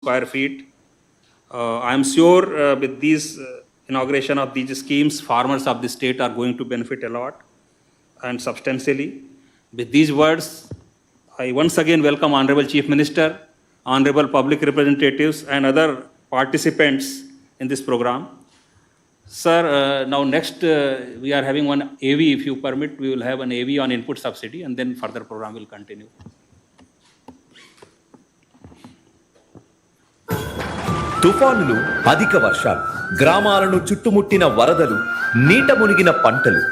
square feet. I am sure with these inauguration of these schemes, farmers of the state are going to benefit a lot and substantially. With these words, I once again welcome Honorable Chief Minister, Honorable Public Representatives and other participants in this program. Sir, now next we are having one AV, if you permit, we will have an AV on input subsidy and then further program will continue. తుఫానులు, అధిక వర్షాలు, గ్రామాలను చుట్టుముట్టిన వరదలు, నీట మునిగిన పంటలు,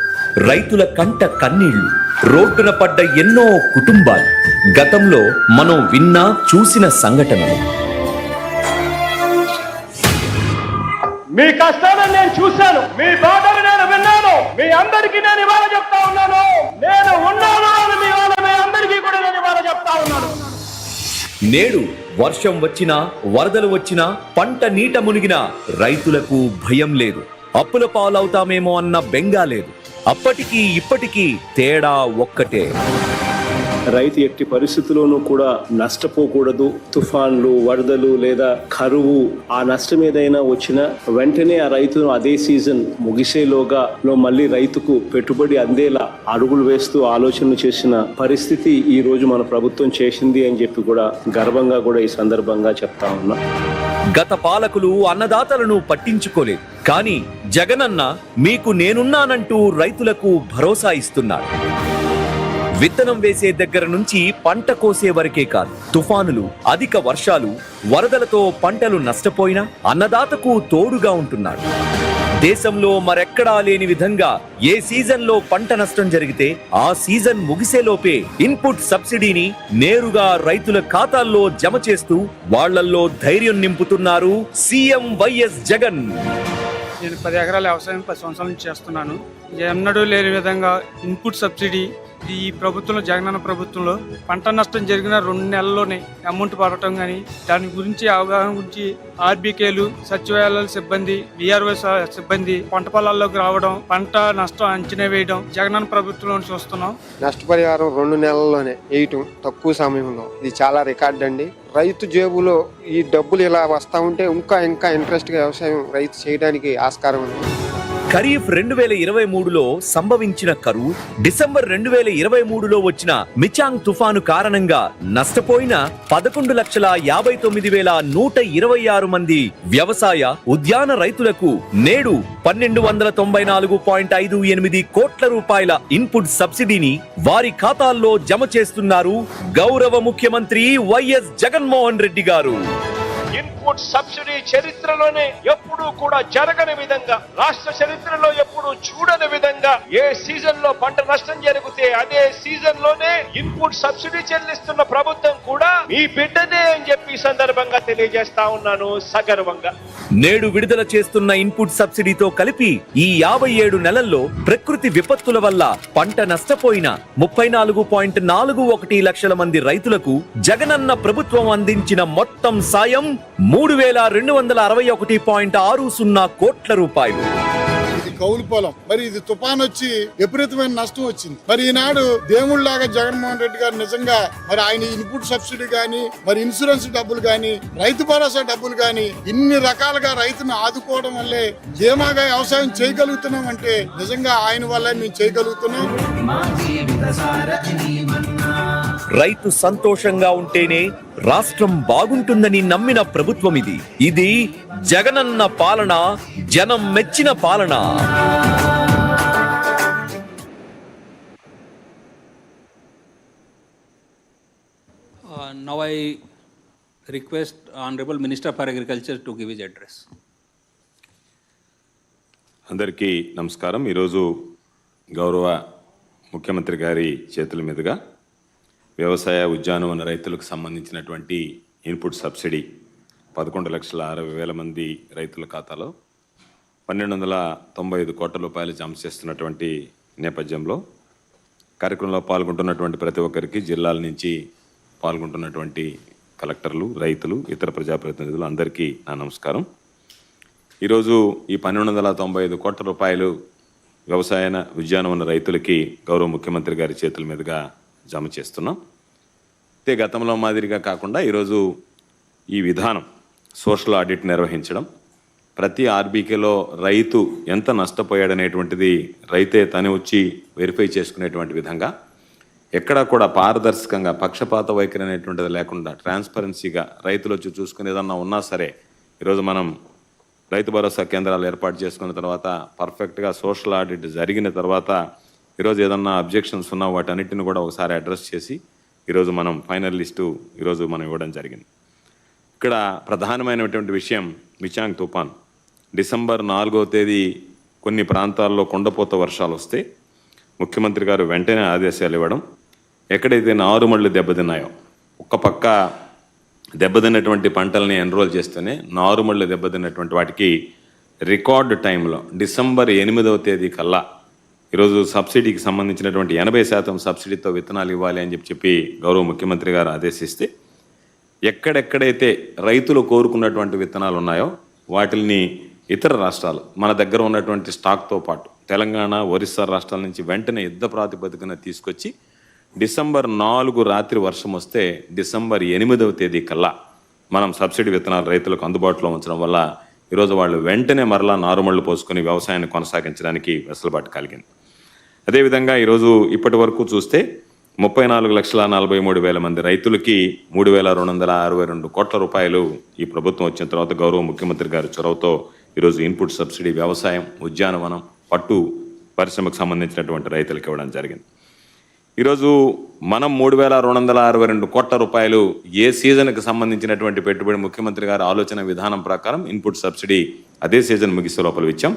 రైతుల కంట కన్నీళ్లు, రోడ్డున పడ్డ ఎన్నో కుటుంబాలు, గతంలో మనం విన్నా చూసిన సంఘటనలు. మీ కష్టాలను నేను చూశాను, మీ బాధలు నేను విన్నాను, మీ అందరికీ నేను ఇవాళ చెప్తా ఉన్నాను, నేను ఉన్నాను అని మీ అందరికీ కూడా నేను ఇవాళ చెప్తా ఉన్నాను. నేడు వర్షం వచ్చినా, వరదలు వచ్చినా, పంట నీట మునిగినా రైతులకు భయం లేదు. అప్పుల పాలవుతామేమో అన్న బెంగా లేదు. అప్పటికీ ఇప్పటికీ తేడా ఒక్కటే. రైతు ఎట్టి పరిస్థితుల్లోనూ కూడా నష్టపోకూడదు. తుఫాన్లు, వరదలు లేదా కరువు ఆ నష్టం ఏదైనా వచ్చినా వెంటనే ఆ రైతును అదే సీజన్ ముగిసేలోగా మళ్ళీ రైతుకు పెట్టుబడి అందేలా అడుగులు వేస్తూ ఆలోచనలు చేసిన పరిస్థితి ఈ రోజు మన ప్రభుత్వం చేసింది అని చెప్పి కూడా గర్వంగా కూడా ఈ సందర్భంగా చెప్తా ఉన్నా. గత పాలకులు అన్నదాతలను పట్టించుకోలేదు. కానీ జగనన్న మీకు నేనున్నానంటూ రైతులకు భరోసా ఇస్తున్నారు. విత్తనం వేసే దగ్గర నుంచి పంట కోసే వరకే కాదు, తుఫానులు, అధిక వర్షాలు, వరదలతో పంటలు నష్టపోయినా అన్నదాతకు తోడుగా ఉంటున్నాడు. దేశంలో మరెక్కడా లేని విధంగా ఏ సీజన్లో పంట నష్టం జరిగితే ఆ సీజన్ ముగిసేలోపే ఇన్పుట్ సబ్సిడీని నేరుగా రైతుల ఖాతాల్లో జమ చేస్తూ వాళ్లల్లో ధైర్యం నింపుతున్నారు సీఎం వైఎస్ జగన్. నేను 10 ఎకరాల వ్యవసాయం 10 సంవత్సరాల నుంచి చేస్తున్నాను. ఎన్నడూ లేని విధంగా ఇన్పుట్ సబ్సిడీ ఈ ప్రభుత్వంలో, జగనన్న ప్రభుత్వంలో పంట నష్టం జరిగిన 2 నెలల్లోనే అమౌంట్ పడటం కానీ, దాని గురించి అవగాహన గురించి ఆర్బీకేలు, సచివాలయాల సిబ్బంది, విఆర్ఓ సిబ్బంది పంట పొలాల్లోకి రావడం, పంట నష్టం అంచనా వేయడం జగనన్న ప్రభుత్వంలో చూస్తున్నాం. నష్టపరిహారం 2 నెలల్లోనే వేయటం తక్కువ సమయంలో, ఇది చాలా రికార్డ్ అండి. రైతు జేబులో ఈ డబ్బులు ఇలా వస్తా ఉంటే ఇంకా ఇంట్రెస్ట్ గా వ్యవసాయం రైతు చేయడానికి ఆస్కారం ఉంది. ఖరీఫ్ 2023లో సంభవించిన కరువు, డిసెంబర్ 2023లో వచ్చిన మిచాంగ్ తుఫాను కారణంగా నష్టపోయిన 11,59,126 మంది వ్యవసాయ, ఉద్యాన రైతులకు నేడు 1294.58 కోట్ల రూపాయల ఇన్పుట్ సబ్సిడీని వారి ఖాతాల్లో జమ చేస్తున్నారు గౌరవ ముఖ్యమంత్రి వైఎస్ జగన్మోహన్ రెడ్డి గారు. ఇన్పుట్ సబ్సిడీ చరిత్రలోనే ఎప్పుడూ కూడా జరగని విధంగా, రాష్ట్ర చరిత్రలో ఎప్పుడూ చూడని విధంగా ఏ సీజన్ లో పంట నష్టం జరిగితే అదే సీజన్ లోనే ఇన్పుట్ సబ్సిడీ చెల్లిస్తున్న ప్రభుత్వం కూడా మీ బిడ్డనే అని చెప్పి సందర్భంగా తెలియజేస్తా ఉన్నాను సగర్వంగా. నేడు విడుదల చేస్తున్న ఇన్పుట్ సబ్సిడీతో కలిపి ఈ 57 నెలల్లో ప్రకృతి విపత్తుల వల్ల పంట నష్టపోయిన 34.41 లక్షల మంది రైతులకు జగనన్న ప్రభుత్వం అందించిన మొత్తం సాయం 3,261.60 కోట్ల రూపాయలు. ఇది కౌలు పొలం, మరి ఇది తుఫాన్ వచ్చి విపరీతమైన నష్టం వచ్చింది. మరి ఈనాడు దేవుళ్లాగా జగన్మోహన్ రెడ్డి గారు నిజంగా మరి ఆయన ఇన్పుట్ సబ్సిడీ గాని, మరి ఇన్సూరెన్స్ డబ్బులు గాని, రైతు భరోసా డబ్బులు గాని, ఇన్ని రకాలుగా రైతును ఆదుకోవడం వల్లే ధీమాగా వ్యవసాయం చేయగలుగుతున్నాం. అంటే నిజంగా ఆయన వల్లే మేము చేయగలుగుతున్నాం. రైతు సంతోషంగా ఉంటేనే రాష్ట్రం బాగుంటుందని నమ్మిన ప్రభుత్వం ఇది. ఇది జగనన్న పాలన, జనం మెచ్చిన పాలన. Now I request Honorable Minister for Agriculture to give his address. అందరికీ నమస్కారం. ఈరోజు గౌరవ ముఖ్యమంత్రి గారి చేతుల మీదుగా వ్యవసాయ, ఉద్యానవన రైతులకు సంబంధించినటువంటి ఇన్పుట్ సబ్సిడీ 11,60,000 మంది రైతుల ఖాతాలో 1,295 కోట్ల రూపాయలు జమ చేస్తున్నటువంటి నేపథ్యంలో కార్యక్రమంలో పాల్గొంటున్నటువంటి ప్రతి ఒక్కరికి, జిల్లాల నుంచి పాల్గొంటున్నటువంటి కలెక్టర్లు, రైతులు, ఇతర ప్రజాప్రతినిధులు అందరికీ నా నమస్కారం. ఈరోజు ఈ 1,295 కోట్ల రూపాయలు వ్యవసాయ, ఉద్యానవన రైతులకి గౌరవ ముఖ్యమంత్రి గారి చేతుల మీదుగా జమ చేస్తున్నాం. అయితే గతంలో మాదిరిగా కాకుండా ఈరోజు ఈ విధానం సోషల్ ఆడిట్ నిర్వహించడం, ప్రతి ఆర్బీకేలో రైతు ఎంత నష్టపోయాడనేటువంటిది రైతే తను వచ్చి వెరిఫై చేసుకునేటువంటి విధంగా, ఎక్కడా కూడా పారదర్శకంగా పక్షపాత వైఖరి అనేటువంటిది లేకుండా ట్రాన్స్పరెన్సీగా రైతులు వచ్చి చూసుకుని ఏదన్నా ఉన్నా సరే, ఈరోజు మనం రైతు భరోసా కేంద్రాలు ఏర్పాటు చేసుకున్న తర్వాత పర్ఫెక్ట్గా సోషల్ ఆడిట్ జరిగిన తర్వాత ఈరోజు ఏదన్నా అబ్జెక్షన్స్ ఉన్నా వాటన్నిటిని కూడా ఒకసారి అడ్రస్ చేసి ఈరోజు మనం ఫైనల్ లిస్టు ఈరోజు మనం ఇవ్వడం జరిగింది. ఇక్కడ ప్రధానమైనటువంటి విషయం మిచాంగ్ తుఫాన్. డిసెంబర్ 4వ తేదీ కొన్ని ప్రాంతాల్లో కుండపోత వర్షాలు వస్తే ముఖ్యమంత్రి గారు వెంటనే ఆదేశాలు ఇవ్వడం, ఎక్కడైతే నారుమళ్ళు దెబ్బతిన్నాయో ఒక్క పక్క దెబ్బతిన్నటువంటి పంటల్ని ఎన్రోల్ చేస్తేనే నారుమళ్ళు దెబ్బతిన్నటువంటి వాటికి రికార్డు టైంలో డిసెంబర్ 8వ తేదీ కల్లా ఈరోజు సబ్సిడీకి సంబంధించినటువంటి 80% సబ్సిడీతో విత్తనాలు ఇవ్వాలి అని చెప్పి గౌరవ ముఖ్యమంత్రి గారు ఆదేశిస్తే, ఎక్కడెక్కడైతే రైతులు కోరుకున్నటువంటి విత్తనాలు ఉన్నాయో వాటిని ఇతర రాష్ట్రాలు మన దగ్గర ఉన్నటువంటి స్టాక్తో పాటు తెలంగాణ, ఒరిస్సా రాష్ట్రాల నుంచి వెంటనే యుద్ధ ప్రాతిపదికన తీసుకొచ్చి డిసెంబర్ 4 రాత్రి వర్షం వస్తే డిసెంబర్ 8వ తేదీ కల్లా మనం సబ్సిడీ విత్తనాలు రైతులకు అందుబాటులో ఉంచడం వల్ల ఈరోజు వాళ్ళు వెంటనే మరలా నారుమళ్ళు పోసుకొని వ్యవసాయాన్ని కొనసాగించడానికి వెసులుబాటు కలిగింది. అదేవిధంగా ఈరోజు ఇప్పటి వరకు చూస్తే 34,43,000 మంది రైతులకి 3,262 కోట్ల రూపాయలు ఈ ప్రభుత్వం వచ్చిన తర్వాత గౌరవ ముఖ్యమంత్రి గారి చొరవతో ఈరోజు ఇన్పుట్ సబ్సిడీ వ్యవసాయం, ఉద్యానవనం, పట్టు పరిశ్రమకు సంబంధించినటువంటి రైతులకు ఇవ్వడం జరిగింది. ఈరోజు మనం 3,262 కోట్ల రూపాయలు ఏ సీజన్కి సంబంధించినటువంటి పెట్టుబడి ముఖ్యమంత్రి గారి ఆలోచన విధానం ప్రకారం ఇన్పుట్ సబ్సిడీ అదే సీజన్ ముగిసే లోపల ఇచ్చాం.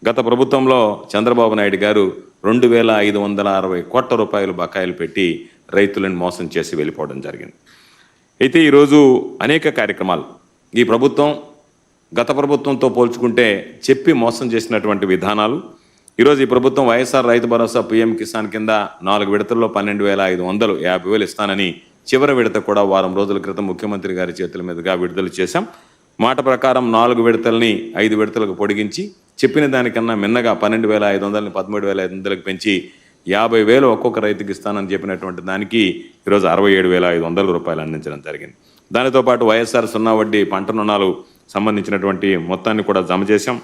గత ప్రభుత్వంలో చంద్రబాబు నాయుడు గారు 2,560 కోట్ల రూపాయలు బకాయిలు పెట్టి రైతులను మోసం చేసి వెళ్ళిపోవడం జరిగింది. అయితే ఈరోజు అనేక కార్యక్రమాలు ఈ ప్రభుత్వం గత ప్రభుత్వంతో పోల్చుకుంటే చెప్పి మోసం చేసినటువంటి విధానాలు. ఈరోజు ఈ ప్రభుత్వం వైఎస్ఆర్ రైతు భరోసా పీఎం కిసాన్ కింద 4 విడతల్లో 12,500 50,000 ఇస్తానని చివరి విడత కూడా వారం రోజుల క్రితం ముఖ్యమంత్రి గారి చేతుల మీదుగా విడుదల చేశాం. మాట ప్రకారం 4 విడతల్ని 5 విడతలకు పొడిగించి చెప్పిన దానికన్నా మిన్నగా 12,500ని 13,500కి పెంచి 50,000 ఒక్కొక్క రైతుకి ఇస్తానని చెప్పినటువంటి దానికి ఈరోజు 67,500 రూపాయలు అందించడం జరిగింది. దానితో పాటు వైఎస్ఆర్ 0 వడ్డీ పంట రుణాలు సంబంధించినటువంటి మొత్తాన్ని కూడా జమ చేశాం.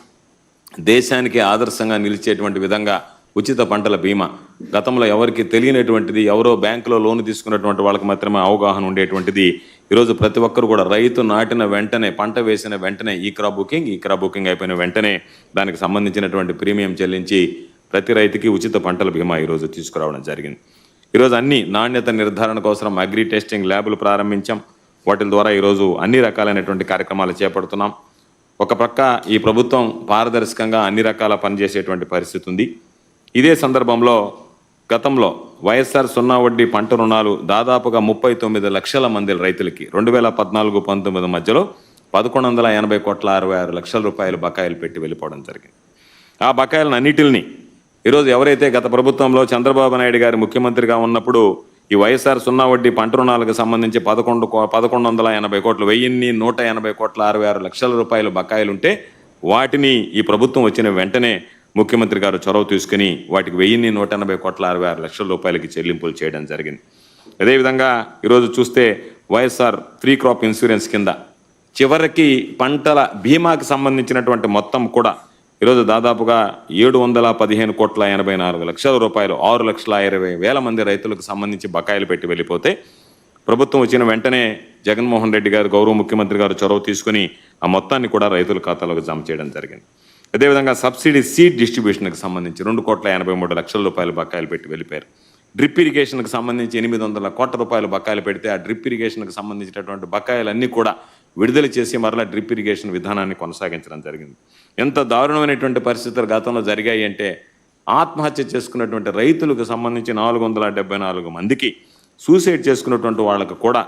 దేశానికి ఆదర్శంగా నిలిచేటువంటి విధంగా ఉచిత పంటల బీమా, గతంలో ఎవరికి తెలియనటువంటిది, ఎవరో బ్యాంకులో లోన్ తీసుకున్నటువంటి వాళ్ళకి మాత్రమే అవగాహన ఉండేటువంటిది. ఈరోజు ప్రతి ఒక్కరు కూడా రైతు నాటిన వెంటనే, పంట వేసిన వెంటనే ఈ క్రాప్ బుకింగ్ అయిపోయిన వెంటనే దానికి సంబంధించినటువంటి ప్రీమియం చెల్లించి ప్రతి రైతుకి ఉచిత పంటల బీమా ఈరోజు తీసుకురావడం జరిగింది. ఈరోజు అన్ని నాణ్యత నిర్ధారణ కోసం అగ్రి టెస్టింగ్ ల్యాబులు ప్రారంభించాం. వాటి ద్వారా ఈరోజు అన్ని రకాలైనటువంటి కార్యక్రమాలు చేపడుతున్నాం. ఒక ప్రక్క ఈ ప్రభుత్వం పారదర్శకంగా అన్ని రకాల పనిచేసేటువంటి పరిస్థితి ఉంది. ఇదే సందర్భంలో గతంలో వైఎస్ఆర్ 0 వడ్డీ పంట రుణాలు దాదాపుగా 39 లక్షల మంది రైతులకి 2014-19 మధ్యలో 1,180 కోట్ల 66 లక్షల రూపాయలు బకాయిలు పెట్టి వెళ్ళిపోవడం జరిగింది. ఆ బకాయిలను అన్నిటిని ఈరోజు ఎవరైతే గత ప్రభుత్వంలో చంద్రబాబు నాయుడు గారు ముఖ్యమంత్రిగా ఉన్నప్పుడు ఈ వైఎస్ఆర్ 0 వడ్డీ పంట రుణాలకు సంబంధించి 1,180 కోట్లు, 1,180 కోట్ల 66 లక్షల రూపాయలు బకాయిలు ఉంటే వాటిని ఈ ప్రభుత్వం వచ్చిన వెంటనే ముఖ్యమంత్రి గారు చొరవ తీసుకుని వాటికి 1,180 కోట్ల 66 లక్షల రూపాయలకి చెల్లింపులు చేయడం జరిగింది. అదేవిధంగా ఈరోజు చూస్తే వైఎస్ఆర్ ఫ్రీ క్రాప్ ఇన్సూరెన్స్ కింద చివరికి పంటల బీమాకి సంబంధించినటువంటి మొత్తం కూడా ఈరోజు దాదాపుగా 715 కోట్ల 84 లక్షల రూపాయలు 6,20,000 మంది రైతులకు సంబంధించి బకాయిలు పెట్టి వెళ్ళిపోతే ప్రభుత్వం వచ్చిన వెంటనే జగన్మోహన్ రెడ్డి గారు గౌరవ ముఖ్యమంత్రి గారు చొరవ తీసుకుని ఆ మొత్తాన్ని కూడా రైతుల ఖాతాలోకి జమ చేయడం జరిగింది. అదేవిధంగా సబ్సిడీ సీడ్ డిస్ట్రిబ్యూషన్కి సంబంధించి 2,83 లక్షల రూపాయలు బకాయిలు పెట్టి వెళ్ళిపోయారు. డ్రిప్ ఇరిగేషన్కి సంబంధించి 800 కోట్ల రూపాయలు బకాయిలు పెడితే ఆ డ్రిప్ ఇరిగేషన్కి సంబంధించినటువంటి బకాయిలన్నీ కూడా విడుదల చేసి మరలా డ్రిప్ ఇరిగేషన్ విధానాన్ని కొనసాగించడం జరిగింది. ఎంత దారుణమైనటువంటి పరిస్థితులు గతంలో జరిగాయి అంటే ఆత్మహత్య చేసుకున్నటువంటి రైతులకు సంబంధించి 474 మందికి సూసైడ్ చేసుకున్నటువంటి వాళ్ళకు కూడా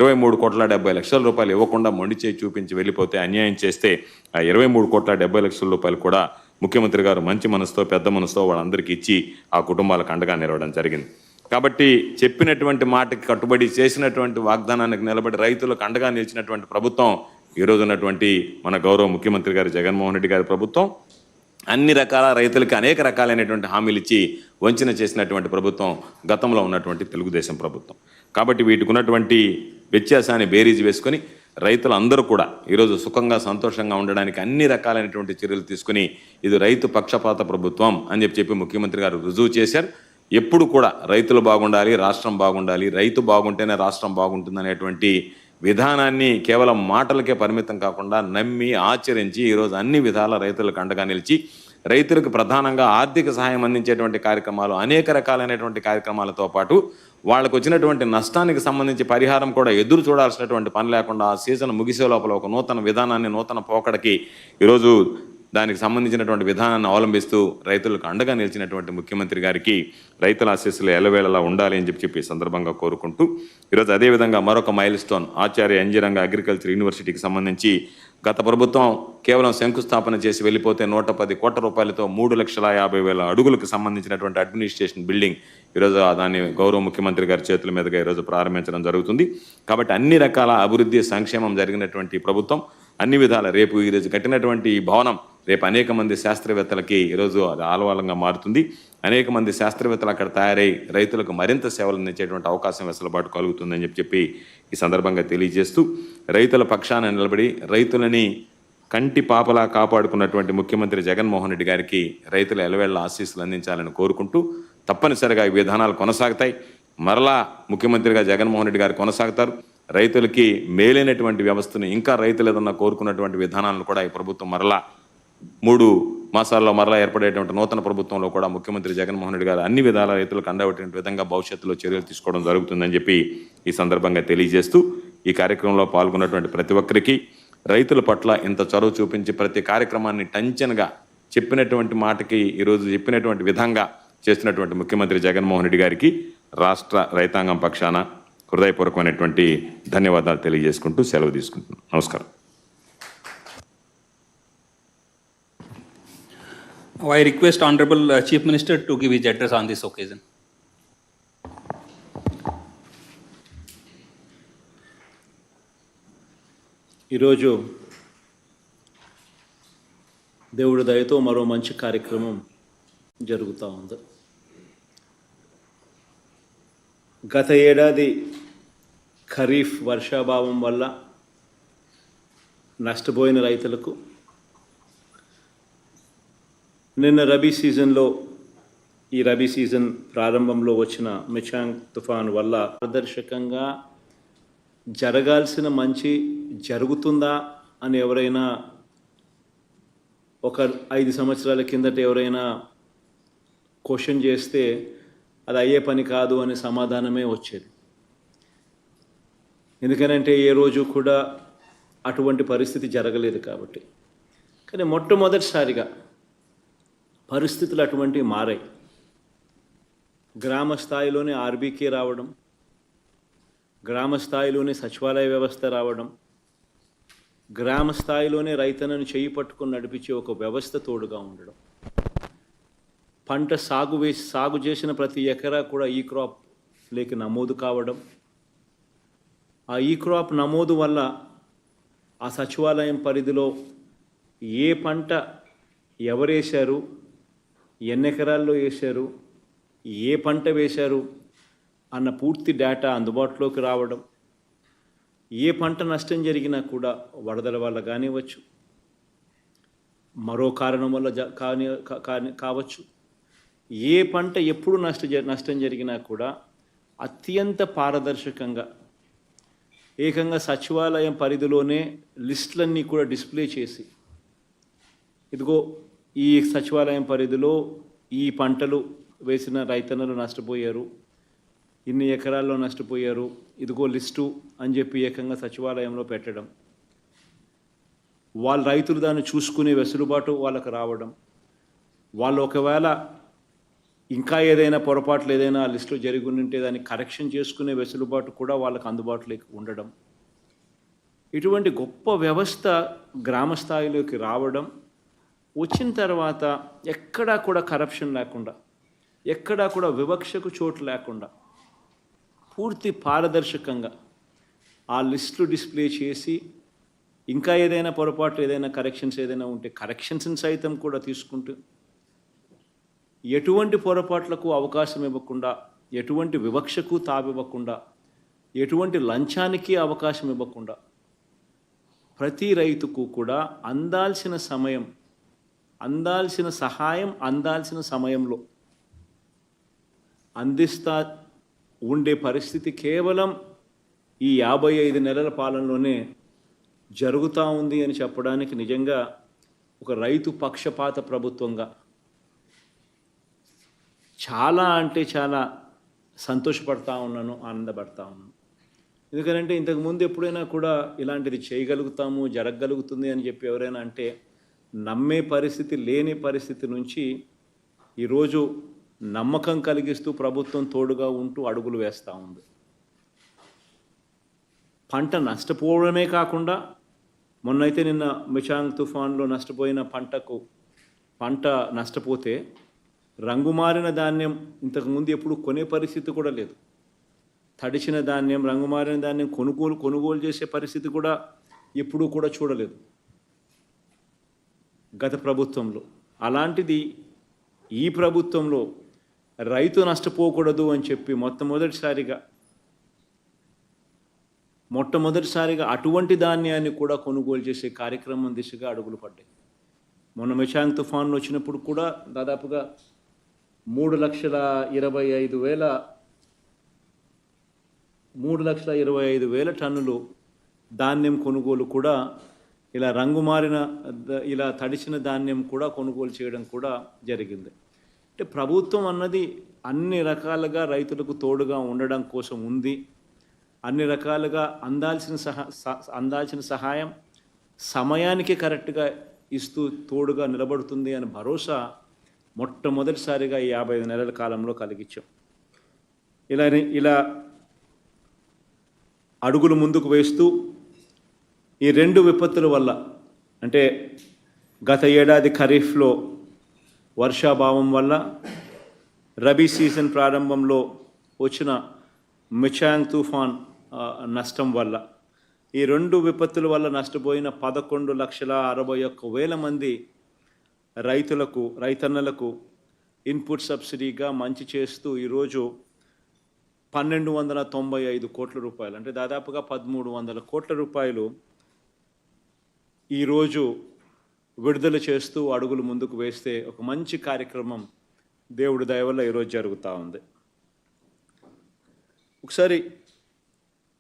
23 కోట్ల 70 లక్షల రూపాయలు ఇవ్వకుండా మొండి చేయి చూపించి వెళ్ళిపోతే అన్యాయం చేస్తే ఆ 23 కోట్ల 70 లక్షల రూపాయలు కూడా ముఖ్యమంత్రి గారు మంచి మనసుతో, పెద్ద మనసుతో వాళ్ళందరికీ ఇచ్చి ఆ కుటుంబాలకు అండగా నిలవడం జరిగింది. కాబట్టి చెప్పినటువంటి మాటకి కట్టుబడి చేసినటువంటి వాగ్దానానికి నిలబడి రైతులకు అండగా నిలిచినటువంటి ప్రభుత్వం ఈరోజు ఉన్నటువంటి మన గౌరవ ముఖ్యమంత్రి గారు జగన్మోహన్ రెడ్డి గారి ప్రభుత్వం. అన్ని రకాల రైతులకి అనేక రకాలైనటువంటి హామీలు ఇచ్చి వంచన చేసినటువంటి ప్రభుత్వం గతంలో ఉన్నటువంటి తెలుగుదేశం ప్రభుత్వం. కాబట్టి వీటికి ఉన్నటువంటి వ్యత్యాసాన్ని బేరీజ్ వేసుకొని రైతులందరూ కూడా ఈరోజు సుఖంగా సంతోషంగా ఉండడానికి అన్ని రకాలైనటువంటి చర్యలు తీసుకుని ఇది రైతు పక్షపాత ప్రభుత్వం అని చెప్పి ముఖ్యమంత్రి గారు రుజువు చేశారు. ఎప్పుడు కూడా రైతులు బాగుండాలి, రాష్ట్రం బాగుండాలి, రైతు బాగుంటేనే రాష్ట్రం బాగుంటుందనేటువంటి విధానాన్ని కేవలం మాటలకే పరిమితం కాకుండా నమ్మి ఆచరించి ఈరోజు అన్ని విధాల రైతులకు అండగా నిలిచి రైతులకు ప్రధానంగా ఆర్థిక సహాయం అందించేటువంటి కార్యక్రమాలు, అనేక రకాలైనటువంటి కార్యక్రమాలతో పాటు వాళ్ళకు వచ్చినటువంటి నష్టానికి సంబంధించి పరిహారం కూడా ఎదురు చూడాల్సినటువంటి పని లేకుండా ఆ సీజన్ ముగిసే లోపల ఒక నూతన విధానాన్ని, నూతన పోకడకి ఈరోజు దానికి సంబంధించినటువంటి విధానాన్ని అవలంబిస్తూ రైతులకు అండగా నిలిచినటువంటి ముఖ్యమంత్రి గారికి రైతుల ఆశీస్సులు ఎల్లవేళలా ఉండాలి అని చెప్పి సందర్భంగా కోరుకుంటూ ఈరోజు అదేవిధంగా మరొక మైల్ స్టోన్ ఆచార్య ఎన్జీ రంగా అగ్రికల్చర్ యూనివర్సిటీకి సంబంధించి గత ప్రభుత్వం కేవలం శంకుస్థాపన చేసి వెళ్ళిపోతే 110 కోట్ల రూపాయలతో 3,50,000 అడుగులకు సంబంధించినటువంటి అడ్మినిస్ట్రేషన్ బిల్డింగ్ ఈరోజు దాన్ని గౌరవ ముఖ్యమంత్రి గారి చేతుల మీదుగా ఈరోజు ప్రారంభించడం జరుగుతుంది. కాబట్టి అన్ని రకాల అభివృద్ధి, సంక్షేమం జరిగినటువంటి ప్రభుత్వం అన్ని విధాల రేపు ఈరోజు కట్టినటువంటి ఈ భవనం రేపు అనేక మంది శాస్త్రవేత్తలకి ఈరోజు అది ఆలవాలంగా మారుతుంది. అనేక మంది శాస్త్రవేత్తలు అక్కడ తయారై రైతులకు మరింత సేవలు అందించేటువంటి అవకాశం వెసులుబాటు కలుగుతుందని చెప్పి ఈ సందర్భంగా తెలియజేస్తూ రైతుల పక్షాన నిలబడి రైతులని కంటి పాపలా కాపాడుకున్నటువంటి ముఖ్యమంత్రి జగన్మోహన్ రెడ్డి గారికి రైతుల ఎలవేళ్ల ఆశీస్సులు అందించాలని కోరుకుంటూ తప్పనిసరిగా ఈ విధానాలు కొనసాగుతాయి. మరలా ముఖ్యమంత్రిగా జగన్మోహన్ రెడ్డి గారు కొనసాగుతారు. రైతులకి మేలైనటువంటి వ్యవస్థను ఇంకా రైతులు ఏదన్నా కోరుకున్నటువంటి విధానాలను కూడా ఈ ప్రభుత్వం మరలా 3 మాసాల్లో మరలా ఏర్పడేటువంటి నూతన ప్రభుత్వంలో కూడా ముఖ్యమంత్రి జగన్మోహన్ రెడ్డి గారు అన్ని విధాల రైతులకు అండబెట్టిన విధంగా భవిష్యత్తులో చర్యలు తీసుకోవడం జరుగుతుందని చెప్పి ఈ సందర్భంగా తెలియజేస్తూ ఈ కార్యక్రమంలో పాల్గొన్నటువంటి ప్రతి ఒక్కరికి రైతుల పట్ల ఇంత చొరవ చూపించి ప్రతి కార్యక్రమాన్ని టెన్షన్గా చెప్పినటువంటి మాటకి ఈరోజు చెప్పినటువంటి విధంగా చేస్తున్నటువంటి ముఖ్యమంత్రి జగన్మోహన్ రెడ్డి గారికి రాష్ట్ర రైతాంగం పక్షాన హృదయపూర్వకమైనటువంటి ధన్యవాదాలు తెలియజేసుకుంటూ సెలవు తీసుకుంటున్నాను. నమస్కారం. I request Honorable Chief Minister to give his address on this occasion. ఈరోజు దేవుడి దయతో మరో మంచి కార్యక్రమం జరుగుతూ ఉంది. గత ఏడాది ఖరీఫ్ వర్షాభావం వల్ల నష్టపోయిన రైతులకు నిన్న రబీ సీజన్లో ఈ రబీ సీజన్ ప్రారంభంలో వచ్చిన మిచాంగ్ తుఫాన్ వల్ల పారదర్శకంగా జరగాల్సిన మంచి జరుగుతుందా అని ఎవరైనా ఒక 5 సంవత్సరాల కిందట ఎవరైనా క్వశ్చన్ చేస్తే అది అయ్యే పని కాదు అనే సమాధానమే వచ్చేది. ఎందుకనంటే ఏ రోజు కూడా అటువంటి పరిస్థితి జరగలేదు కాబట్టి. కానీ మొట్టమొదటిసారిగా పరిస్థితులు అటువంటివి మారాయి. గ్రామ స్థాయిలోనే ఆర్బీకే రావడం, గ్రామ స్థాయిలోనే సచివాలయ వ్యవస్థ రావడం, గ్రామ స్థాయిలోనే రైతన్నను చేయి పట్టుకొని నడిపించే ఒక వ్యవస్థ తోడుగా ఉండడం, పంట సాగు చేసిన ప్రతి ఎకరా కూడా ఈ క్రాప్ లేక నమోదు కావడం, ఆ ఈ క్రాప్ నమోదు వల్ల ఆ సచివాలయం పరిధిలో ఏ పంట ఎవరేశారు, ఎన్ని ఎకరాల్లో వేశారు, ఏ పంట వేశారు అన్న పూర్తి డేటా అందుబాటులోకి రావడం, ఏ పంట నష్టం జరిగినా కూడా వరదల వల్ల కానివ్వచ్చు, మరో కారణం వల్ల కావచ్చు, ఏ పంట ఎప్పుడు నష్టం జరిగినా కూడా అత్యంత పారదర్శకంగా ఏకంగా సచివాలయం పరిధిలోనే లిస్టులన్నీ కూడా డిస్ప్లే చేసి, ఇదిగో ఈ సచివాలయం పరిధిలో ఈ పంటలు వేసిన రైతన్నలు నష్టపోయారు, ఇన్ని ఎకరాల్లో నష్టపోయారు, ఇదిగో లిస్టు అని చెప్పి ఏకంగా సచివాలయంలో పెట్టడం, వాళ్ళ రైతులు దాన్ని చూసుకునే వెసులుబాటు వాళ్ళకు రావడం, వాళ్ళు ఒకవేళ ఇంకా ఏదైనా పొరపాట్లు ఏదైనా ఆ లిస్టులో జరిగి ఉంటే దాన్ని కరెక్షన్ చేసుకునే వెసులుబాటు కూడా వాళ్ళకు అందుబాటులోకి ఉండడం, ఇటువంటి గొప్ప వ్యవస్థ గ్రామ స్థాయిలోకి రావడం, వచ్చిన తర్వాత ఎక్కడా కూడా కరప్షన్ లేకుండా, ఎక్కడా కూడా వివక్షకు చోటు లేకుండా పూర్తి పారదర్శకంగా ఆ లిస్టులు డిస్ప్లే చేసి, ఇంకా ఏదైనా పొరపాట్లు ఏదైనా కరెక్షన్స్ ఏదైనా ఉంటే కరెక్షన్స్ని సైతం కూడా తీసుకుంటూ, ఎటువంటి పొరపాట్లకు అవకాశం ఇవ్వకుండా, ఎటువంటి వివక్షకు తావివ్వకుండా, ఎటువంటి లంచానికి అవకాశం ఇవ్వకుండా ప్రతి రైతుకు కూడా అందాల్సిన సమయం, అందాల్సిన సహాయం అందాల్సిన సమయంలో అందిస్తా ఉండే పరిస్థితి కేవలం ఈ 55 నెలల పాలనలోనే జరుగుతూ ఉంది అని చెప్పడానికి నిజంగా ఒక రైతు పక్షపాత ప్రభుత్వంగా చాలా అంటే చాలా సంతోషపడతా ఉన్నాను, ఆనందపడతా ఉన్నాను. ఎందుకంటే ఇంతకుముందు ఎప్పుడైనా కూడా ఇలాంటిది చేయగలుగుతాము, జరగగలుగుతుంది అని చెప్పి ఎవరైనా అంటే నమ్మే పరిస్థితి లేని పరిస్థితి నుంచి ఈరోజు నమ్మకం కలిగిస్తూ ప్రభుత్వం తోడుగా ఉంటూ అడుగులు వేస్తూ ఉంది. పంట నష్టపోవడమే కాకుండా మొన్నైతే నిన్న మిచాంగ్ తుఫాన్లో నష్టపోయిన పంట నష్టపోతే రంగుమారిన ధాన్యం ఇంతకుముందు ఎప్పుడు కొనే పరిస్థితి కూడా లేదు. తడిచిన ధాన్యం, రంగుమారిన ధాన్యం కొనుగోలు చేసే పరిస్థితి కూడా ఎప్పుడూ కూడా చూడలేదు గత ప్రభుత్వంలో. అలాంటిది ఈ ప్రభుత్వంలో రైతు నష్టపోకూడదు అని చెప్పి మొట్టమొదటిసారిగా అటువంటి ధాన్యాన్ని కూడా కొనుగోలు చేసే కార్యక్రమం దిశగా అడుగులు పడ్డాయి. మొన్న మిచాంగ్ తుఫాన్లు వచ్చినప్పుడు కూడా దాదాపుగా 3,25,000 టన్నులు ధాన్యం కొనుగోలు కూడా ఇలా రంగుమారిన ఇలా తడిసిన ధాన్యం కూడా కొనుగోలు చేయడం కూడా జరిగింది. అంటే ప్రభుత్వం అన్నది అన్ని రకాలుగా రైతులకు తోడుగా ఉండడం కోసం ఉంది. అన్ని రకాలుగా అందాల్సిన సహాయం సమయానికి కరెక్ట్గా ఇస్తూ తోడుగా నిలబడుతుంది అని భరోసా మొట్టమొదటిసారిగా ఈ 55 నెలల కాలంలో కలిగించాం. ఇలా అడుగులు ముందుకు వేస్తూ ఈ 2 విపత్తుల వల్ల, అంటే గత ఏడాది ఖరీఫ్లో వర్షాభావం వల్ల, రబీ సీజన్ ప్రారంభంలో వచ్చిన మిచాంగ్ తుఫాన్ నష్టం వల్ల, ఈ 2 విపత్తుల వల్ల నష్టపోయిన 11,61,000 మంది రైతన్నలకు ఇన్పుట్ సబ్సిడీగా మంచి చేస్తూ ఈరోజు 1,295 కోట్ల రూపాయలు, అంటే దాదాపుగా 1,300 కోట్ల రూపాయలు ఈరోజు విడుదల చేస్తూ అడుగులు ముందుకు వేస్తే ఒక మంచి కార్యక్రమం దేవుడి దయ వల్ల ఈరోజు జరుగుతూ ఉంది. ఒకసారి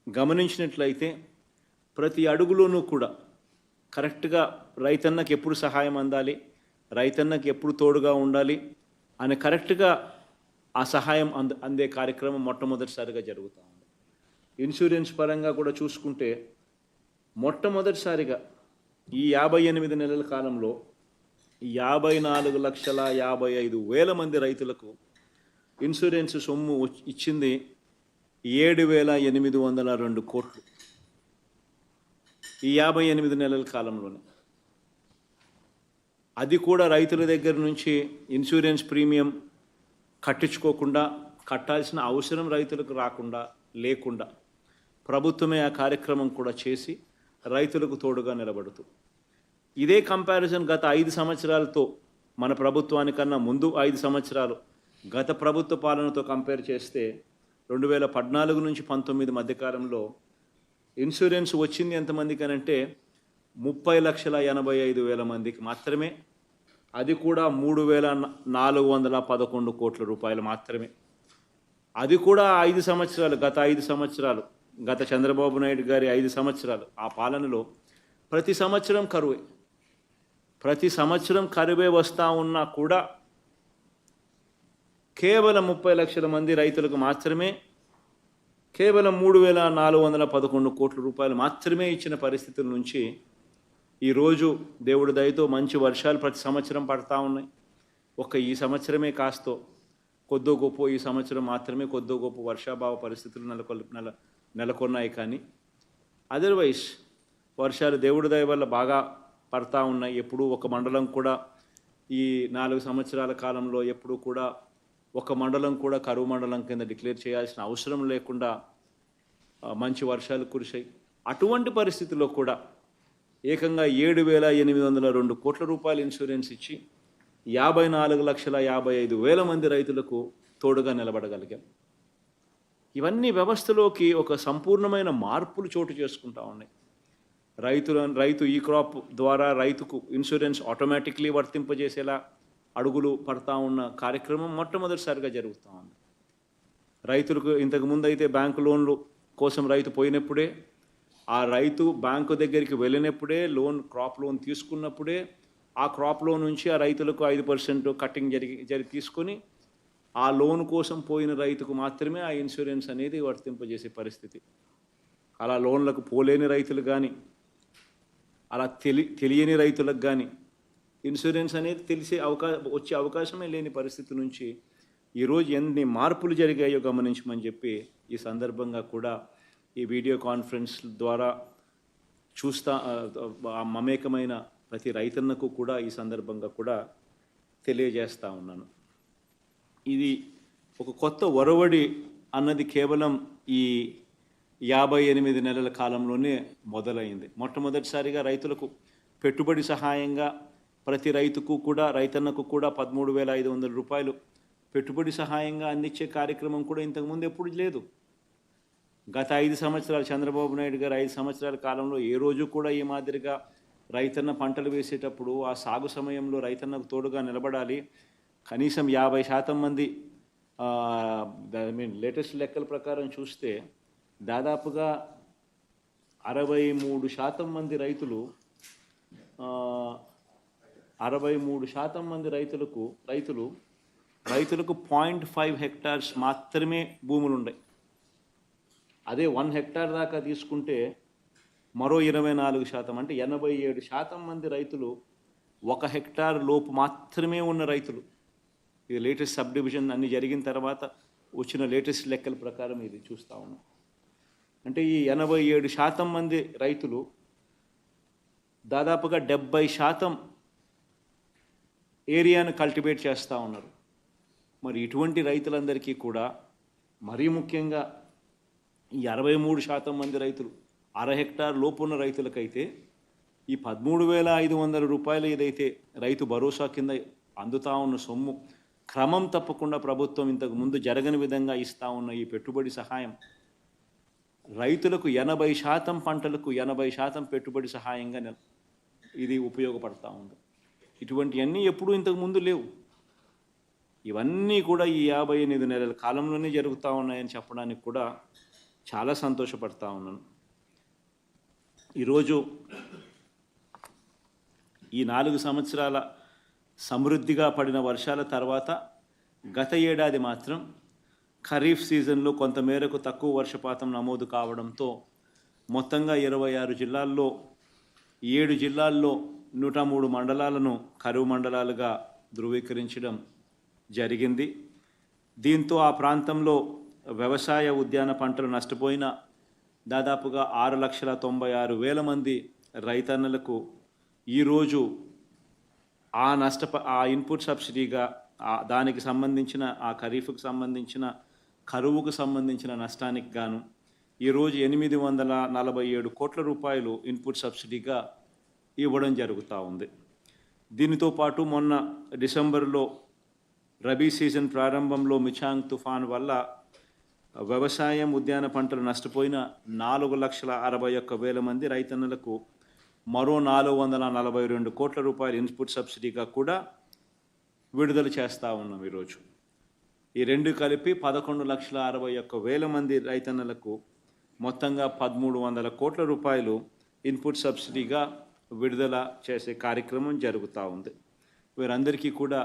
గమనించినట్లయితే ప్రతి అడుగులోనూ కూడా కరెక్ట్గా రైతన్నకి ఎప్పుడు సహాయం అందాలి, రైతన్నకి ఎప్పుడు తోడుగా ఉండాలి అని కరెక్ట్గా ఆ సహాయం అందే కార్యక్రమం మొట్టమొదటిసారిగా జరుగుతూ ఉంది. ఇన్సూరెన్స్ పరంగా కూడా చూసుకుంటే మొట్టమొదటిసారిగా ఈ 58 నెలల కాలంలో 54,55,000 మంది రైతులకు ఇన్సూరెన్స్ సొమ్ము ఇచ్చింది 7,802 కోట్లు ఈ 58 నెలల కాలంలోనే. అది కూడా రైతుల దగ్గర నుంచి ఇన్సూరెన్స్ ప్రీమియం కట్టించుకోకుండా, కట్టాల్సిన అవసరం రైతులకు లేకుండా ప్రభుత్వమే ఆ కార్యక్రమం కూడా చేసి రైతులకు తోడుగా నిలబడుతూ, ఇదే కంపారిజన్ గత 5 సంవత్సరాలతో, మన ప్రభుత్వానికన్నా ముందు 5 సంవత్సరాలు గత ప్రభుత్వ పాలనతో కంపేర్ చేస్తే 2014 నుంచి 19 మధ్యకాలంలో ఇన్సూరెన్స్ వచ్చింది ఎంతమందికి అనంటే 30,85,000 మందికి మాత్రమే. అది కూడా 3,411 కోట్ల రూపాయలు మాత్రమే. అది కూడా 5 సంవత్సరాలు, గత చంద్రబాబు నాయుడు గారి 5 సంవత్సరాలు ఆ పాలనలో ప్రతి సంవత్సరం కరువే వస్తూ ఉన్నా కూడా కేవలం 30 లక్షల మంది రైతులకు మాత్రమే కేవలం 3,411 కోట్ల రూపాయలు మాత్రమే ఇచ్చిన పరిస్థితుల నుంచి ఈరోజు దేవుడి దయతో మంచి వర్షాలు ప్రతి సంవత్సరం పడతా ఉన్నాయి. ఈ సంవత్సరమే కాస్తో కొద్దో గొప్ప, ఈ సంవత్సరం మాత్రమే కొద్దో గొప్ప వర్షాభావ పరిస్థితులు నెలకొన్నాయి. కానీ అదర్వైజ్ వర్షాలు దేవుడి దయ వల్ల బాగా పడతా ఉన్నాయి. ఎప్పుడూ ఒక మండలం కూడా ఈ 4 సంవత్సరాల కాలంలో ఎప్పుడూ కూడా ఒక మండలం కూడా కరువు మండలం కింద డిక్లేర్ చేయాల్సిన అవసరం లేకుండా మంచి వర్షాలు కురిశాయి. అటువంటి పరిస్థితుల్లో కూడా ఏకంగా 7,802 కోట్ల రూపాయల ఇన్సూరెన్స్ ఇచ్చి 54,55,000 మంది రైతులకు తోడుగా నిలబడగలిగాం. ఇవన్నీ వ్యవస్థలోకి ఒక సంపూర్ణమైన మార్పులు చోటు చేసుకుంటా ఉన్నాయి. రైతు ఈ క్రాప్ ద్వారా రైతుకు ఇన్సూరెన్స్ ఆటోమేటిక్లీ వర్తింపజేసేలా అడుగులు పడతా ఉన్న కార్యక్రమం మొట్టమొదటిసారిగా జరుగుతూ ఉంది. రైతులకు ఇంతకుముందు అయితే బ్యాంకు లోన్లు కోసం రైతు పోయినప్పుడే, ఆ రైతు బ్యాంకు దగ్గరికి వెళ్ళినప్పుడే క్రాప్ లోన్ తీసుకున్నప్పుడే ఆ క్రాప్ లోన్ నుంచి ఆ రైతులకు 5% కట్టింగ్ తీసుకొని ఆ లోన్ కోసం పోయిన రైతుకు మాత్రమే ఆ ఇన్సూరెన్స్ అనేది వర్తింపజేసే పరిస్థితి. అలా లోన్లకు పోలేని రైతులు కానీ, అలా తెలియని రైతులకు కానీ ఇన్సూరెన్స్ అనేది వచ్చే అవకాశమే లేని పరిస్థితి నుంచి ఈరోజు ఎన్ని మార్పులు జరిగాయో గమనించమని చెప్పి ఈ సందర్భంగా కూడా ఈ వీడియో కాన్ఫరెన్స్ ద్వారా మమేకమైన ప్రతి రైతన్నకు కూడా ఈ సందర్భంగా కూడా తెలియజేస్తూ ఉన్నాను. ఇది ఒక కొత్త ఒరవడి అన్నది కేవలం ఈ 58 నెలల కాలంలోనే మొదలైంది. మొట్టమొదటిసారిగా రైతులకు పెట్టుబడి సహాయంగా ప్రతి రైతుకు కూడా, రైతన్నకు కూడా 13,500 రూపాయలు పెట్టుబడి సహాయంగా అందించే కార్యక్రమం కూడా ఇంతకుముందు ఎప్పుడు లేదు. గత 5 సంవత్సరాలు చంద్రబాబు నాయుడు గారు 5 సంవత్సరాల కాలంలో ఏ రోజు కూడా ఈ మాదిరిగా రైతన్న పంటలు వేసేటప్పుడు ఆ సాగు సమయంలో రైతన్నకు తోడుగా నిలబడాలి. కనీసం 50% మంది లేటెస్ట్ లెక్కల ప్రకారం చూస్తే దాదాపుగా 63% మంది రైతులు 63% మంది రైతులకు 0.5 హెక్టార్స్ మాత్రమే భూములు ఉన్నాయి. అదే 1 హెక్టార్ దాకా తీసుకుంటే మరో 24%, అంటే 87% మంది రైతులు 1 హెక్టార్ లోపు మాత్రమే ఉన్న రైతులు. ఇది లేటెస్ట్ సబ్ డివిజన్ అన్ని జరిగిన తర్వాత వచ్చిన లేటెస్ట్ లెక్కల ప్రకారం ఇది చూస్తూ ఉన్నాం. అంటే ఈ 87% మంది రైతులు దాదాపుగా 70% ఏరియాను కల్టివేట్ చేస్తూ ఉన్నారు. మరి ఇటువంటి రైతులందరికీ కూడా మరీ ముఖ్యంగా ఈ 63% మంది రైతులు 1/2 హెక్టార్ లోపు ఉన్న రైతులకైతే ఈ 13,500 రూపాయలు ఏదైతే రైతు భరోసా కింద అందుతా ఉన్న సొమ్ము క్రమం తప్పకుండా ప్రభుత్వం ఇంతకు ముందు జరగని విధంగా ఇస్తూ ఉన్న ఈ పెట్టుబడి సహాయం రైతులకు 80% పంటలకు 80% పెట్టుబడి సహాయంగా ఇది ఉపయోగపడతా ఉంది. ఇటువంటివన్నీ ఎప్పుడూ ఇంతకు ముందు లేవు. ఇవన్నీ కూడా ఈ 58 నెలల కాలంలోనే జరుగుతూ ఉన్నాయని చెప్పడానికి కూడా చాలా సంతోషపడతా ఉన్నాను. ఈరోజు ఈ 4 సంవత్సరాల సమృద్ధిగా పడిన వర్షాల తర్వాత గత ఏడాది మాత్రం ఖరీఫ్ సీజన్లో కొంతమేరకు తక్కువ వర్షపాతం నమోదు కావడంతో మొత్తంగా 26 జిల్లాల్లో 7 జిల్లాల్లో 103 మండలాలను కరువు మండలాలుగా ధృవీకరించడం జరిగింది. దీంతో ఆ ప్రాంతంలో వ్యవసాయ ఉద్యాన పంటలు నష్టపోయిన దాదాపుగా 6,96,000 మంది రైతన్నలకు ఈరోజు ఆ ఇన్పుట్ సబ్సిడీగా దానికి సంబంధించిన ఆ ఖరీఫ్కు సంబంధించిన కరువుకు సంబంధించిన నష్టానికి గాను ఈరోజు 847 కోట్ల రూపాయలు ఇన్పుట్ సబ్సిడీగా ఇవ్వడం జరుగుతూ ఉంది. దీనితో పాటు మొన్న డిసెంబర్లో రబీ సీజన్ ప్రారంభంలో మిచాంగ్ తుఫాన్ వల్ల వ్యవసాయం ఉద్యాన పంటలు నష్టపోయిన 4,61,000 మంది రైతన్నలకు మరో 442 కోట్ల రూపాయల ఇన్పుట్ సబ్సిడీగా కూడా విడుదల చేస్తూ ఉన్నాం. ఈరోజు ఈ రెండు కలిపి 11,61,000 మంది రైతన్నలకు మొత్తంగా 1,300 కోట్ల రూపాయలు ఇన్పుట్ సబ్సిడీగా విడుదల చేసే కార్యక్రమం జరుగుతూ ఉంది. వీరందరికీ కూడా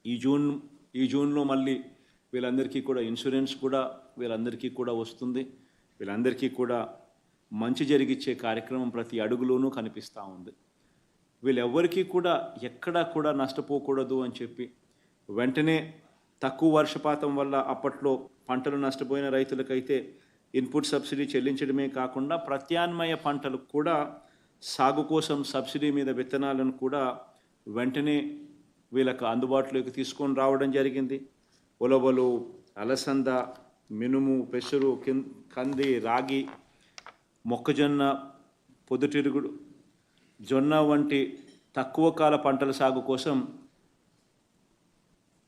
ఈ జూన్లో మళ్ళీ వీళ్ళందరికీ కూడా ఇన్సూరెన్స్ కూడా వీళ్ళందరికీ కూడా వస్తుంది. వీళ్ళందరికీ కూడా మంచి జరిగిచ్చే కార్యక్రమం ప్రతి అడుగులోనూ కనిపిస్తూ ఉంది. వీళ్ళెవ్వరికీ కూడా ఎక్కడా కూడా నష్టపోకూడదు అని చెప్పి వెంటనే తక్కువ వర్షపాతం వల్ల అప్పట్లో పంటలు నష్టపోయిన రైతులకైతే ఇన్పుట్ సబ్సిడీ చెల్లించడమే కాకుండా ప్రత్యామ్నాయ పంటలకు కూడా సాగు కోసం సబ్సిడీ మీద విత్తనాలను కూడా వెంటనే వీళ్ళకు అందుబాటులోకి తీసుకొని రావడం జరిగింది. ఉలవలు, అలసంద, మినుము, పెసరు, కంది, రాగి, మొక్కజొన్న, పొద్దుతిరుగుడు, జొన్న వంటి తక్కువ కాల పంటల సాగు కోసం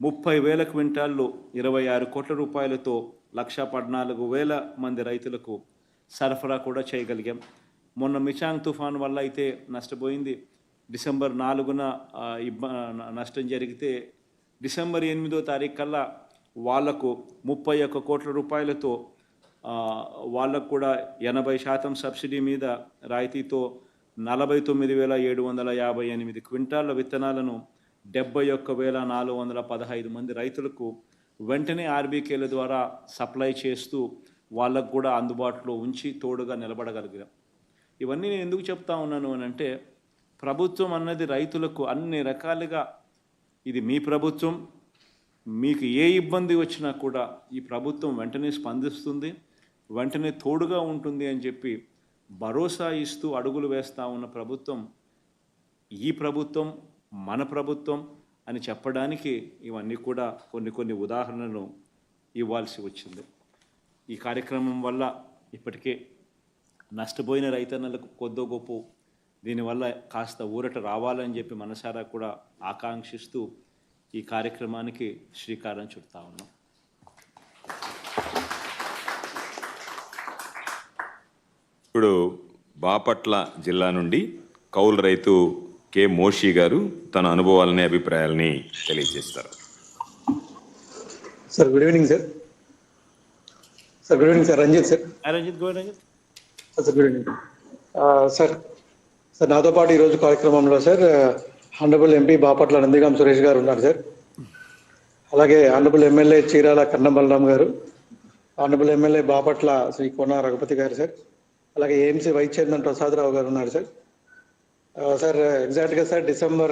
30,000 క్వింటాల్లో 26 కోట్ల రూపాయలతో 1,14,000 మంది రైతులకు సరఫరా కూడా చేయగలిగాం. మొన్న మిచాంగ్ తుఫాన్ వల్ల అయితే నష్టపోయింది. డిసెంబర్ 4న నష్టం జరిగితే డిసెంబర్ 8వ తారీఖు కల్లా వాళ్లకు 31 కోట్ల రూపాయలతో వాళ్ళకు కూడా 80% సబ్సిడీ మీద రాయితీతో 49,758 క్వింటాళ్ల విత్తనాలను 71,415 మంది రైతులకు వెంటనే ఆర్బీకేల ద్వారా సప్లై చేస్తూ వాళ్ళకు కూడా అందుబాటులో ఉంచి తోడుగా నిలబడగలిగాం. ఇవన్నీ నేను ఎందుకు చెప్తా ఉన్నాను అని అంటే, ప్రభుత్వం అన్నది రైతులకు అన్ని రకాలుగా, ఇది మీ ప్రభుత్వం, మీకు ఏ ఇబ్బంది వచ్చినా కూడా ఈ ప్రభుత్వం వెంటనే స్పందిస్తుంది, వెంటనే తోడుగా ఉంటుంది అని చెప్పి భరోసా ఇస్తూ అడుగులు వేస్తూ ఉన్న ప్రభుత్వం ఈ ప్రభుత్వం, మన ప్రభుత్వం అని చెప్పడానికి ఇవన్నీ కూడా కొన్ని ఉదాహరణలు ఇవ్వాల్సి వచ్చింది. ఈ కార్యక్రమం వల్ల ఇప్పటికే నష్టపోయిన రైతన్నలకు కొద్దో గొప్ప దీనివల్ల కాస్త ఊరట రావాలని చెప్పి మనసారా కూడా ఆకాంక్షిస్తూ ఈ కార్యక్రమానికి శ్రీకారం చుడతా ఉన్నాం. ఇప్పుడు బాపట్ల జిల్లా నుండి కౌలు రైతు కె మోషి గారు తన అనుభవాలని, అభిప్రాయాలని తెలియజేస్తారు. Sir good evening sir. Sir good evening sir. Ranjith sir. Ranjith గో Ranjith. Sir good evening sir. Sir నాతో పాటు ఈరోజు కార్యక్రమంలో sir honourable MP Bapatla Nandigam Suresh గారు ఉన్నారు సార్. అలాగే ఆనరబుల్ ఎమ్మెల్యే చీరాల కన్నం బలరాం గారు, ఆనరబుల్ ఎమ్మెల్యే బాపట్ల శ్రీ కోన రఘుపతి గారు సార్, అలాగే ఏఎంసీ వైస్ చైర్మన్ ప్రసాదరావు గారు ఉన్నారు సార్. సార్ ఎగ్జాక్ట్గా సార్ December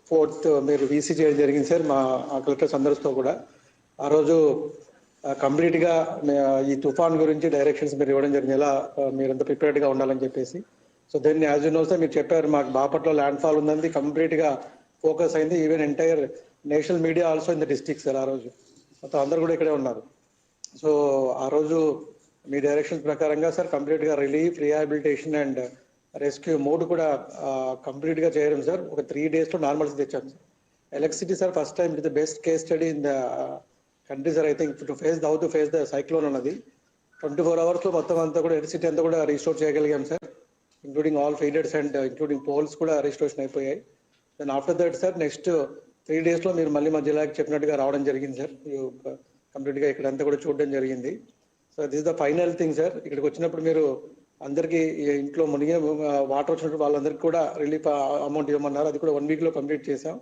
4th మీరు వీసీ చేయడం జరిగింది సార్ మా కలెక్టర్స్ అందరితో కూడా. ఆ రోజు కంప్లీట్గా ఈ తుఫాన్ గురించి డైరెక్షన్స్ మీరు ఇవ్వడం జరిగింది, ఎలా మీరంతా ప్రిపేర్డ్గా ఉండాలని చెప్పేసి. So then as you know sir, మీరు చెప్పారు మాకు బాపట్ల ల్యాండ్ ఫాల్ ఉందని కంప్లీట్గా ఫోకస్ అయింది. Even entire national media also in the district sir. ఆ రోజు మొత్తం అందరు కూడా ఇక్కడే ఉన్నారు. సో ఆ రోజు మీ డైరెక్షన్స్ ప్రకారంగా సార్ కంప్లీట్గా రిలీఫ్, రిహాబిలిటేషన్ అండ్ రెస్క్యూ 3 కూడా కంప్లీట్గా చేయడం సార్. ఒక 3 daysలో నార్మల్స్ తెచ్చాను sir. Electricity sir first time it the best case study in the country sir. I think to face how to face the cyclone ఉన్నది 24 hours మొత్తం అంతా కూడా ఎలక్ట్రిసిటీ అంతా కూడా రీస్టోర్ చేయగలిగాం sir, including all feeders and including poles కూడా restoration అయిపోయాయి. Then after that sir next 3 daysలో మీరు మళ్ళీ మా జిల్లాకి చెప్పినట్టుగా రావడం జరిగింది సార్. కంప్లీట్గా ఇక్కడంతా కూడా చూడడం జరిగింది. So this the final thing sir. ఇక్కడికి వచ్చినప్పుడు మీరు అందరికీ ఇంట్లో మునిగే వాటర్ వచ్చినప్పుడు వాళ్ళందరికీ కూడా రిలీఫ్ అమౌంట్ ఇవ్వమన్నారు. అది కూడా 1 weekలో కంప్లీట్ చేసాం.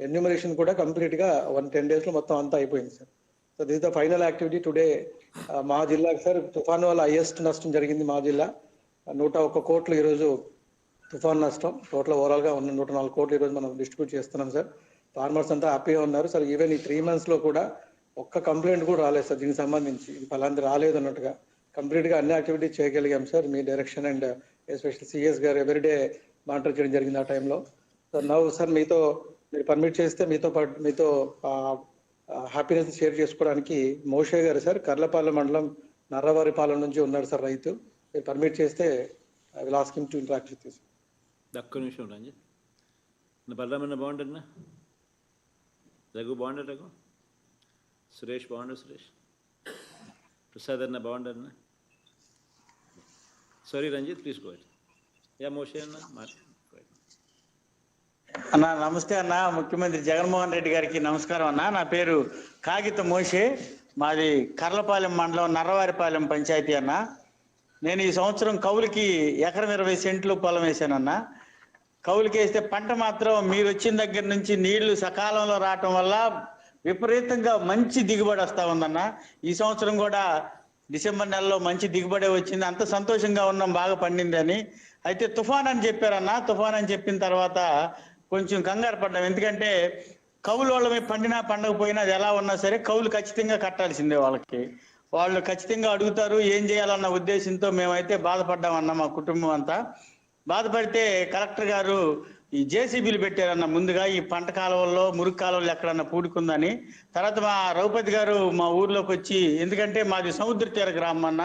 ఎన్యూమరేషన్ కూడా కంప్లీట్గా 10 daysలో మొత్తం అంతా అయిపోయింది sir. So this the final activity today. మా జిల్లాకి సార్ తుఫాన్ వల్ల హైయెస్ట్ నష్టం జరిగింది మా జిల్లా. 101 కోట్లు ఈరోజు తుఫాన్ నష్టం. టోటల్ ఓవరాల్గా ఉన్న 104 కోట్లు ఈరోజు మనం డిస్ట్రిబ్యూట్ చేస్తున్నాం సార్. ఫార్మర్స్ అంతా హ్యాపీగా ఉన్నారు సార్. ఈవెన్ ఈ 3 monthsలో కూడా ఒక్క కంప్లైంట్ కూడా రాలేదు సార్ దీనికి సంబంధించి, ఇది ఫలాంటి రాలేదు అన్నట్టుగా. కంప్లీట్గా అన్ని యాక్టివిటీస్ చేయగలిగాం సార్ మీ డైరెక్షన్ అండ్ ఎస్పెషల్ సిఎస్ గారు ఎవ్రీడే మానిటర్ చేయడం జరిగింది ఆ టైంలో. సార్ నవ్వు సార్ మీతో మీరు పర్మిట్ చేస్తే మీతో హ్యాపీనెస్ షేర్ చేసుకోవడానికి మోషే గారు సార్ కర్లపాలెం మండలం నర్రవారిపాలెం నుంచి ఉన్నారు సార్ రైతు. మీరు పర్మిట్ చేస్తే I will ask him to interact with you. ఒక్క నిమిషం రంజిత్. బలరామన్న బాగుండన్నా, రఘు బాగుండ, రఘు సురేష్ బాగుండ, సురేష్ ప్రసాద్ అన్న బాగుండన్నా. Sorry Ranjith, please go ahead. Yeah Moshe అన్న అన్న నమస్తే అన్న. ముఖ్యమంత్రి జగన్మోహన్ రెడ్డి గారికి నమస్కారం అన్న. నా పేరు కాగిత మోషే, మాది కర్లపాలెం మండలం నర్రవారిపాలెం పంచాయతీ అన్న. నేను ఈ సంవత్సరం కౌలుకి ఎకరం 20 సెంట్లు పొలం వేసానన్న. కౌలుకి వేస్తే పంట మాత్రం మీరు వచ్చిన దగ్గర నుంచి నీళ్లు సకాలంలో రావటం వల్ల విపరీతంగా మంచి దిగుబడి వస్తూ ఉందన్న. ఈ సంవత్సరం కూడా డిసెంబర్ నెలలో మంచి దిగుబడి వచ్చింది, అంత సంతోషంగా ఉన్నాం, బాగా పండింది అని. అయితే తుఫాన్ అని చెప్పారన్న. తుఫాన్ అని చెప్పిన తర్వాత కొంచెం కంగారు పడ్డాం, ఎందుకంటే కౌలు వాళ్ళమే పండినా పండకపోయినా అది ఎలా ఉన్నా సరే కౌలు ఖచ్చితంగా కట్టాల్సిందే. వాళ్ళు ఖచ్చితంగా అడుగుతారు, ఏం చేయాలన్న ఉద్దేశంతో మేమైతే బాధపడ్డామన్న. మా కుటుంబం అంతా బాధపడితే కలెక్టర్ గారు ఈ జేసీబీలు పెట్టారన్న. ముందుగా ఈ పంట కాలువల్లో, మురుగు కాలువలు ఎక్కడన్నా పూడుకుందని. తర్వాత మా రఘుపతి గారు మా ఊర్లోకి వచ్చి, ఎందుకంటే మాది సముద్ర తీర గ్రామం అన్న,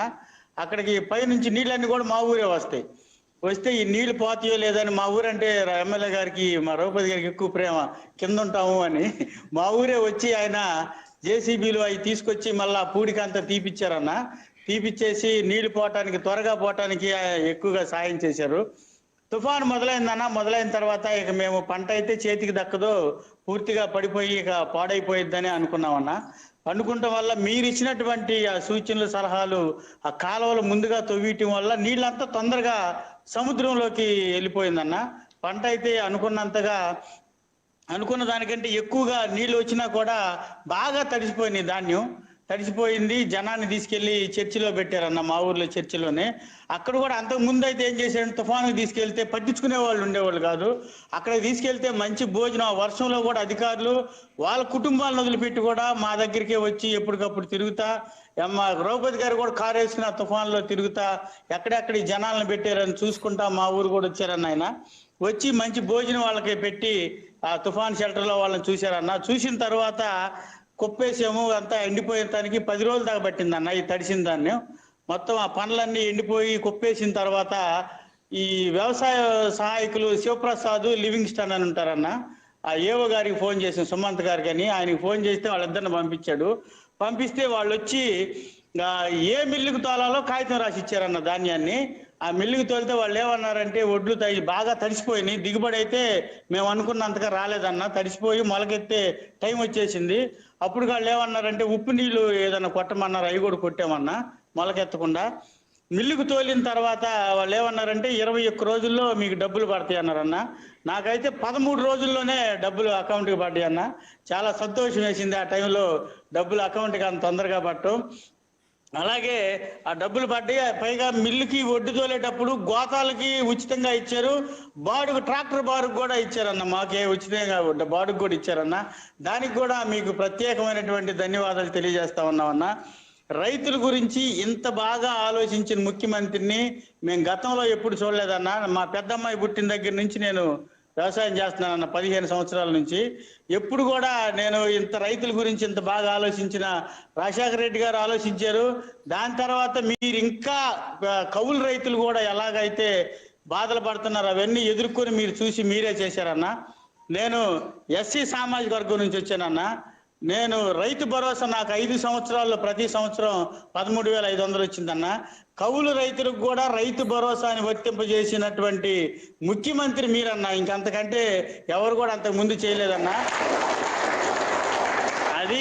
అక్కడికి పైనుంచి నీళ్ళన్నీ కూడా మా ఊరే వస్తాయి. వస్తే ఈ నీళ్లు పోతాయో లేదని మా ఊరంటే ఎమ్మెల్యే గారికి, మా రఘుపతి గారికి ఎక్కువ ప్రేమ, కింద ఉంటాము అని మా ఊరే వచ్చి ఆయన జేసీబీలు అవి తీసుకొచ్చి మళ్ళా పూడికంతా తీపిచ్చారన్న. తీపిచ్చేసి నీళ్లు పోవటానికి, త్వరగా పోవటానికి ఎక్కువగా సాయం చేశారు. తుఫాను మొదలైన తర్వాత ఇక మేము పంట అయితే చేతికి దక్కదో, పూర్తిగా పడిపోయి ఇక పాడైపోయిద్దని అనుకున్నామన్నా. అనుకుంటాం వల్ల మీరు ఇచ్చినటువంటి ఆ సూచనలు, సలహాలు, ఆ కాలువలు ముందుగా తవ్వియటం వల్ల నీళ్ళంతా తొందరగా సముద్రంలోకి వెళ్ళిపోయిందన్న. పంట అయితే అనుకున్న దానికంటే ఎక్కువగా నీళ్లు వచ్చినా కూడా బాగా తడిసిపోయినాయి. ధాన్యం తడిసిపోయింది. జనాన్ని తీసుకెళ్లి చర్చిలో పెట్టారన్న, మా ఊర్లో చర్చిలోనే. అక్కడ కూడా అంతకు ముందు అయితే ఏం చేశారంటే, తుఫానుకు తీసుకెళ్తే పట్టించుకునే వాళ్ళు ఉండేవాళ్ళు కాదు. అక్కడికి తీసుకెళ్తే మంచి భోజనం, ఆ వర్షంలో కూడా అధికారులు వాళ్ళ కుటుంబాలను వదిలిపెట్టి కూడా మా దగ్గరికే వచ్చి ఎప్పటికప్పుడు తిరుగుతా, ద్రౌపది గారు కూడా కారు వేసుకుని ఆ తుఫాన్లో తిరుగుతా ఎక్కడెక్కడ ఈ జనాలను పెట్టారని చూసుకుంటా మా ఊరు కూడా వచ్చారన్న. ఆయన వచ్చి మంచి భోజనం వాళ్ళకి పెట్టి ఆ తుఫాన్ షెల్టర్లో వాళ్ళని చూశారన్న. చూసిన తర్వాత కుప్పేసాము, అంతా ఎండిపోయేదానికి 10 రోజుల దాకా పట్టిందన్న. ఈ తడిసిన దాన్ని మొత్తం ఆ పనులన్నీ ఎండిపోయి కుప్పేసిన తర్వాత ఈ వ్యవసాయ సహాయకులు శివప్రసాద్, లివింగ్స్టన్ అని ఉంటారన్న. ఆ ఏవో గారికి ఫోన్ చేసాం, సుమంత్ గారికి అని. ఆయనకి ఫోన్ చేస్తే వాళ్ళిద్దరిని పంపించాడు. పంపిస్తే వాళ్ళు వచ్చి ఏ మిల్లుకు తోలాలో కాగితం రాసి ఇచ్చారన్న ధాన్యాన్ని. ఆ మిల్లుకి తోలితే వాళ్ళు ఏమన్నారంటే, ఒడ్లు బాగా తడిసిపోయినాయి, దిగుబడి అయితే మేము అనుకున్నంతగా రాలేదన్న, తడిసిపోయి మొలకెత్తే టైం వచ్చేసింది. అప్పుడు వాళ్ళు ఏమన్నారంటే, ఉప్పు నీళ్లు ఏదన్నా కొట్టమన్నారు. అవి కూడా కొట్టామన్నా మొలకెత్తకుండా. మిల్లుకు తోలిన తర్వాత వాళ్ళు ఏమన్నారంటే, 21 రోజుల్లో మీకు డబ్బులు పడతాయి అన్నారన్న. నాకైతే 13 రోజుల్లోనే డబ్బులు అకౌంట్కి పడ్డాయి అన్న. చాలా సంతోషం వేసింది ఆ టైంలో డబ్బులు అకౌంట్కి అంత తొందరగా పట్టడం. అలాగే ఆ డబ్బులు పడ్డాయి. పైగా మిల్లుకి ఒడ్డు తోలేటప్పుడు గోతాలకి ఉచితంగా ఇచ్చారు. ట్రాక్టర్ బాడుగు కూడా ఇచ్చారన్న. మాకే ఉచితంగా బాడుగు కూడా ఇచ్చారన్న. దానికి కూడా మీకు ప్రత్యేకమైనటువంటి ధన్యవాదాలు తెలియజేస్తా ఉన్నామన్నా. రైతుల గురించి ఇంత బాగా ఆలోచించిన ముఖ్యమంత్రిని మేము గతంలో ఎప్పుడు చూడలేదన్నా. మా పెద్దమ్మాయి పుట్టిన దగ్గర నుంచి నేను వ్యవసాయం చేస్తున్నానన్న, 15 సంవత్సరాల నుంచి. ఎప్పుడు కూడా నేను ఇంత రైతుల గురించి ఇంత బాగా ఆలోచించిన రాజశేఖర రెడ్డి గారు ఆలోచించారు. దాని తర్వాత మీరు ఇంకా కౌలు రైతులు కూడా ఎలాగైతే బాధలు పడుతున్నారు అవన్నీ ఎదుర్కొని మీరు చూసి మీరే చేశారన్న. నేను ఎస్సీ సామాజిక వర్గం నుంచి వచ్చానన్న. నేను రైతు భరోసా నాకు 5 సంవత్సరాల్లో ప్రతి సంవత్సరం 13,500 వచ్చిందన్న. కౌలు రైతులకు కూడా రైతు భరోసాని వర్తింపజేసినటువంటి ముఖ్యమంత్రి మీరన్నా. ఇంకంతకంటే ఎవరు కూడా అంతకు ముందు చేయలేదన్నా. అది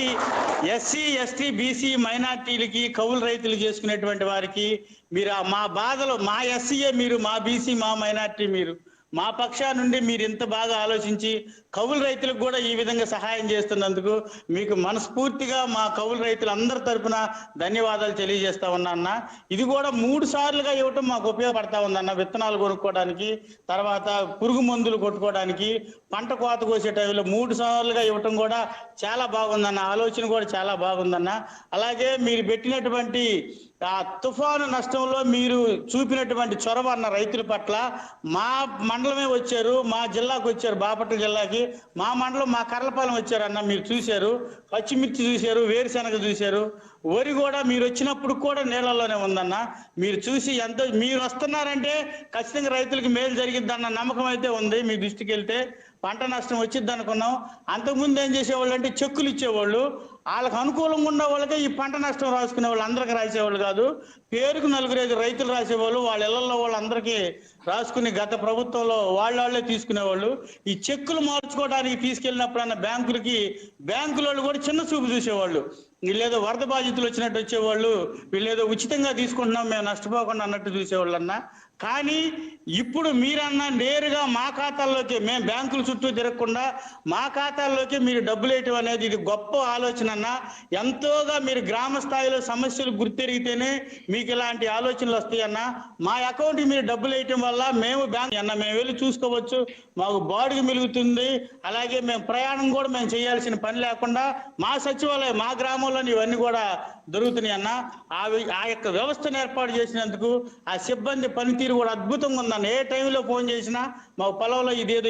ఎస్సీ, ఎస్టీ, బీసీ, మైనార్టీలకి, కౌలు రైతులు చేసుకునేటువంటి వారికి మీరు మా బాధలు, మా ఎస్సీఏ మీరు, మా బీసీ, మా మైనార్టీ మీరు, మా పక్షా నుండి మీరు ఇంత బాగా ఆలోచించి కౌలు రైతులకు కూడా ఈ విధంగా సహాయం చేస్తున్నందుకు మీకు మనస్ఫూర్తిగా మా కౌలు రైతులందరి తరఫున ధన్యవాదాలు తెలియజేస్తా ఉన్నా అన్న. ఇది కూడా 3 సార్లుగా ఇవ్వటం మాకు ఉపయోగపడతా ఉందన్న. విత్తనాలు కొనుక్కోవడానికి, తర్వాత పురుగు మందులు కొట్టుకోవడానికి, పంట కోత కోసే టైంలో 3 సార్లుగా ఇవ్వటం కూడా చాలా బాగుందన్న. ఆలోచన కూడా చాలా బాగుందన్న. అలాగే మీరు పెట్టినటువంటి ఆ తుఫాను నష్టంలో మీరు చూపినటువంటి చొరవ అన్న రైతుల పట్ల, మా మండలమే వచ్చారు, మా జిల్లాకు వచ్చారు, బాపట్ల జిల్లాకి, మా మండలం, మా కర్లపాలెం వచ్చారన్న. మీరు చూశారు, పచ్చిమిర్చి చూశారు, వేరుశెనగ చూశారు, వరి కూడా మీరు వచ్చినప్పుడు కూడా నీళ్ళలోనే ఉందన్న. మీరు చూసి ఎంతో, మీరు వస్తున్నారంటే ఖచ్చితంగా రైతులకు మేలు జరిగిద్దన్న నమ్మకం అయితే ఉంది. మీ దృష్టికి వెళ్తే పంట నష్టం వచ్చిద్ది అనుకున్నాం. అంతకుముందు ఏం చేసేవాళ్ళు అంటే చెక్కులు ఇచ్చేవాళ్ళు. వాళ్ళకి అనుకూలంగా ఉన్న వాళ్ళకే ఈ పంట నష్టం రాసుకునే వాళ్ళు, అందరికీ రాసేవాళ్ళు కాదు. పేరుకు 4-5 రైతులు రాసేవాళ్ళు. వాళ్ళ ఇళ్లలో వాళ్ళందరికీ రాసుకుని గత ప్రభుత్వంలో వాళ్ళే తీసుకునేవాళ్ళు. ఈ చెక్కులు మార్చుకోవడానికి తీసుకెళ్ళినప్పుడన్న బ్యాంకులలో కూడా చిన్న చూపు చూసేవాళ్ళు. వీళ్ళేదో వరద బాధితులు వచ్చినట్టు వచ్చేవాళ్ళు, వీళ్ళేదో ఉచితంగా తీసుకుంటున్నాం మేము నష్టపోకుండా అన్నట్టు చూసేవాళ్ళు అన్న. కానీ ఇప్పుడు మీరన్నా నేరుగా మా ఖాతాల్లోకి, మేము బ్యాంకుల చుట్టూ తిరగకుండా మా ఖాతాల్లోకి మీరు డబ్బులు వేయటం అనేది ఇది గొప్ప ఆలోచన అన్న. ఎంతోగా మీరు గ్రామ స్థాయిలో సమస్యలు గుర్తెరిగితేనే మీకు ఇలాంటి ఆలోచనలు వస్తాయన్న. మా అకౌంట్కి మీరు డబ్బులు వేయటం వల్ల మేము బ్యాంక్ అన్న మేము వెళ్ళి చూసుకోవచ్చు, మాకు బాడుగు మిలుగుతుంది. అలాగే మేము ప్రయాణం కూడా మేము చేయాల్సిన పని లేకుండా మా సచివాలయం, మా గ్రామంలోని ఇవన్నీ కూడా దొరుకుతున్నాయి అన్న. ఆ యొక్క వ్యవస్థను ఏర్పాటు చేసినందుకు ఆ సిబ్బంది పనితీరు కూడా అద్భుతంగా ఉందన్న. ఏ టైంలో ఫోన్ చేసినా మా పొలంలో ఇదేదో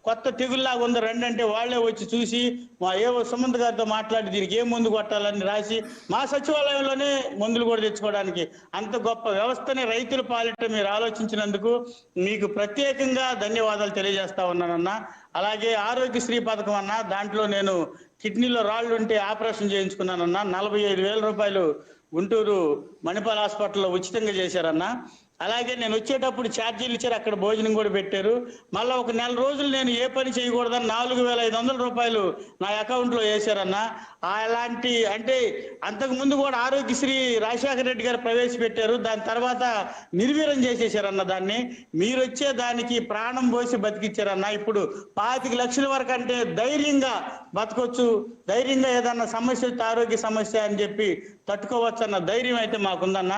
కొత్త తెగుల్లాగా ఉంది రండి అంటే వాళ్ళే వచ్చి చూసి మా ఏవో సుమంత్ గారితో మాట్లాడి దీనికి ఏ మందు కొట్టాలని రాసి మా సచివాలయంలోనే మందులు కూడా తెచ్చుకోవడానికి అంత గొప్ప వ్యవస్థని రైతుల పాలిట మీరు ఆలోచించినందుకు మీకు ప్రత్యేకంగా ధన్యవాదాలు తెలియజేస్తా ఉన్నానన్న. అలాగే ఆరోగ్యశ్రీ పథకం అన్న, దాంట్లో నేను కిడ్నీలో రాళ్ళు ఉంటే ఆపరేషన్ చేయించుకున్నానన్న. 45,000 రూపాయలు గుంటూరు మణిపాల్ హాస్పిటల్లో ఉచితంగా చేశారన్న. అలాగే నేను వచ్చేటప్పుడు ఛార్జీలు ఇచ్చారు, అక్కడ భోజనం కూడా పెట్టారు. మళ్ళీ ఒక నెల రోజులు నేను ఏ పని చేయకూడదని 4,500 రూపాయలు నా అకౌంట్లో వేశారన్న. అలాంటి అంటే అంతకుముందు కూడా ఆరోగ్యశ్రీ రాజశేఖర రెడ్డి గారు ప్రవేశపెట్టారు, దాని తర్వాత నిర్వీర్యం చేసేసారన్న దాన్ని. మీరు వచ్చే దానికి ప్రాణం పోసి బతికిచ్చారన్న. ఇప్పుడు 25 లక్షల వరకు అంటే ధైర్యంగా బతకొచ్చు, ధైర్యంగా ఏదన్నా సమస్య వస్తే ఆరోగ్య సమస్య అని చెప్పి తట్టుకోవచ్చు అన్న ధైర్యం అయితే మాకుందన్న.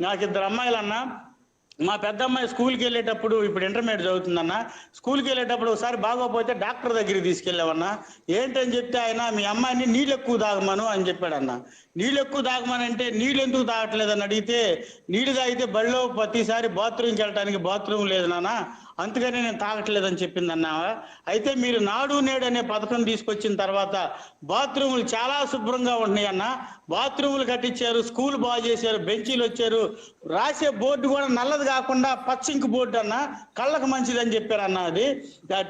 నాకు 2 అమ్మాయిలన్న. మా పెద్ద అమ్మాయి స్కూల్కి వెళ్ళేటప్పుడు, ఇప్పుడు ఇంటర్మీడియట్ చదువుతుందన్న, స్కూల్కి వెళ్ళేటప్పుడు ఒకసారి బాగోపోతే డాక్టర్ దగ్గరికి తీసుకెళ్ళామన్నా. ఏంటని చెప్తే ఆయన మీ అమ్మాయిని నీళ్ళు ఎక్కువ తాగమను అని చెప్పాడన్న. నీళ్ళు ఎక్కువ తాగమనంటే నీళ్ళు ఎందుకు తాగట్లేదని అడిగితే, నీళ్ళు తాగితే బడిలో ప్రతిసారి బాత్రూమ్కి వెళ్ళడానికి బాత్రూమ్ లేదు నాన్న, అందుకని నేను తాగట్లేదని చెప్పిందన్న. అయితే మీరు నాడు నేడు అనే పథకం తీసుకొచ్చిన తర్వాత బాత్రూములు చాలా శుభ్రంగా ఉన్నాయి అన్న. బాత్రూములు కట్టించారు, స్కూల్ బాగు చేశారు, బెంచీలు వచ్చారు, రాసే బోర్డు కూడా నల్లది కాకుండా పచ్చింక్ బోర్డు అన్న, కళ్ళకు మంచిదని చెప్పారు అన్న. అది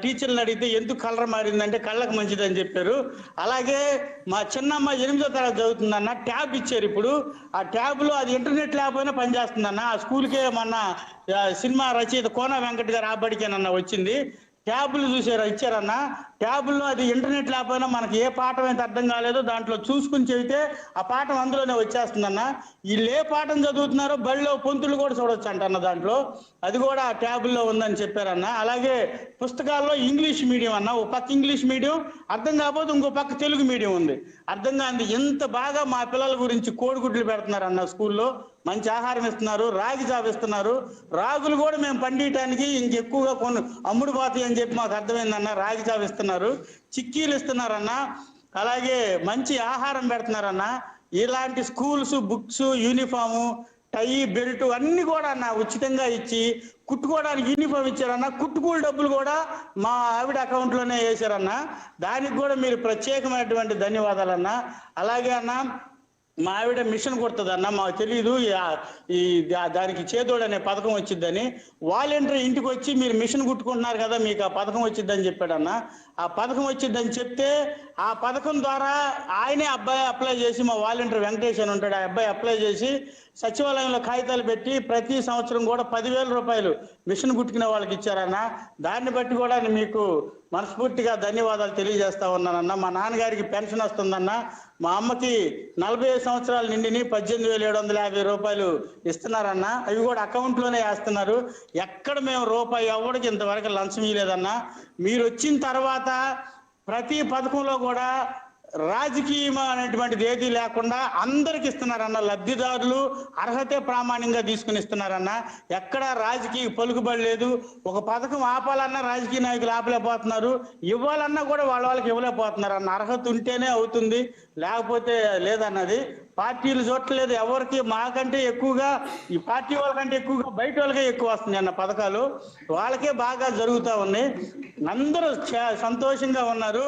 టీచర్లు అడిగితే ఎందుకు కలర్ మారిందంటే కళ్ళకు మంచిదని చెప్పారు. అలాగే మా చిన్నమ్మ 8వ తరగతి చదువుతుందన్న, ట్యాబ్ ఇచ్చారు ఇప్పుడు. ఆ ట్యాబ్లో అది ఇంటర్నెట్ లేకపోయినా పనిచేస్తుందన్న. ఆ స్కూల్కే మొన్న సినిమా రచయిత కోన వెంకట గారు ఆ బడికేనన్న వచ్చింది. ట్యాబులు చూసారా ఇచ్చారన్న. ట్యాబుల్లో అది ఇంటర్నెట్ లేకపోయినా మనకి ఏ పాఠం అయితే అర్థం కాలేదో దాంట్లో చూసుకుని చెబితే ఆ పాఠం అందులోనే వచ్చేస్తుందన్న. వీళ్ళు ఏ పాఠం చదువుతున్నారో బడిలో పొంతులు కూడా చూడొచ్చు అంటన్న దాంట్లో, అది కూడా ఆ ట్యాబుల్లో ఉందని చెప్పారన్న. అలాగే పుస్తకాల్లో ఇంగ్లీష్ మీడియం అన్న, ఒక పక్క ఇంగ్లీష్ మీడియం అర్థం కాకపోతే ఇంకో పక్క తెలుగు మీడియం ఉంది. అర్థం కాదు ఎంత బాగా మా పిల్లల గురించి కోడిగుడ్లు పెడుతున్నారన్న. స్కూల్లో మంచి ఆహారం ఇస్తున్నారు, రాగి జావ ఇస్తున్నారు. రాగులు కూడా మేము పండియటానికి ఇంకెక్కువగా అమ్ముడు పోతాయి అని చెప్పి మాకు అర్థమైందన్న. రాగి జావ ఇస్తున్నారు, చిక్కీలు ఇస్తున్నారన్న. అలాగే మంచి ఆహారం పెడుతున్నారన్న. ఇలాంటి స్కూల్స్, బుక్స్, యూనిఫాము, టై, బెల్ట్ అన్ని కూడా అన్న ఉచితంగా ఇచ్చి, కుట్టుకోవడానికి యూనిఫామ్ ఇచ్చారన్న. కుట్టుకూల డబ్బులు కూడా మా ఆవిడ అకౌంట్లోనే వేశారన్న. దానికి కూడా మీరు ప్రత్యేకమైనటువంటి ధన్యవాదాలన్న. అలాగే అన్న మా ఆవిడ మిషన్ కుడుతుందన్న, మాకు తెలియదు దానికి చేదోడు అనే పథకం వచ్చిద్దని. వాలంటీర్ ఇంటికి వచ్చి మీరు మిషన్ కుట్టుకుంటున్నారు కదా, మీకు ఆ పథకం వచ్చిద్దని చెప్పాడన్న. ఆ పథకం వచ్చిద్దని చెప్తే ఆ పథకం ద్వారా ఆయనే అబ్బాయి అప్లై చేసి, మా వాలంటీర్ వెంకటేష్ అని ఉంటాడు, ఆ అబ్బాయి అప్లై చేసి సచివాలయంలో కాగితాలు పెట్టి ప్రతి సంవత్సరం కూడా 10,000 రూపాయలు మిషన్ కుట్టుకునే వాళ్ళకి ఇచ్చారన్న. దాన్ని బట్టి కూడా మీకు మనస్ఫూర్తిగా ధన్యవాదాలు తెలియజేస్తా ఉన్నానన్న. మా నాన్నగారికి పెన్షన్ వస్తుందన్న. మా అమ్మకి 45 సంవత్సరాలు నిండిని 18,750 రూపాయలు ఇస్తున్నారన్న. అవి కూడా అకౌంట్లోనే వేస్తున్నారు. ఎక్కడ మేము రూపాయి ఎవరికి ఇంతవరకు లంచం ఇవ్వలేదన్న. మీరు వచ్చిన తర్వాత ప్రతి పథకంలో కూడా రాజకీయం అనేటువంటిది ఏది లేకుండా అందరికి ఇస్తున్నారన్న. లబ్ధిదారులు అర్హతే ప్రామాణికంగా తీసుకుని ఇస్తున్నారన్న. ఎక్కడ రాజకీయ పలుకుబడి లేదు. ఒక పథకం ఆపాలన్నా రాజకీయ నాయకులు ఆపలేకపోతున్నారు, ఇవ్వాలన్నా కూడా వాళ్ళకి ఇవ్వలేకపోతున్నారు అన్న. అర్హత ఉంటేనే అవుతుంది, లేకపోతే లేదన్నది. పార్టీలు చూడట్లేదు ఎవరికి. మాకంటే ఎక్కువగా ఈ పార్టీ వాళ్ళకంటే ఎక్కువగా బయట వాళ్ళకే ఎక్కువ వస్తుంది అన్న పథకాలు. వాళ్ళకే బాగా జరుగుతూ ఉన్నాయి. అందరూ సంతోషంగా ఉన్నారు.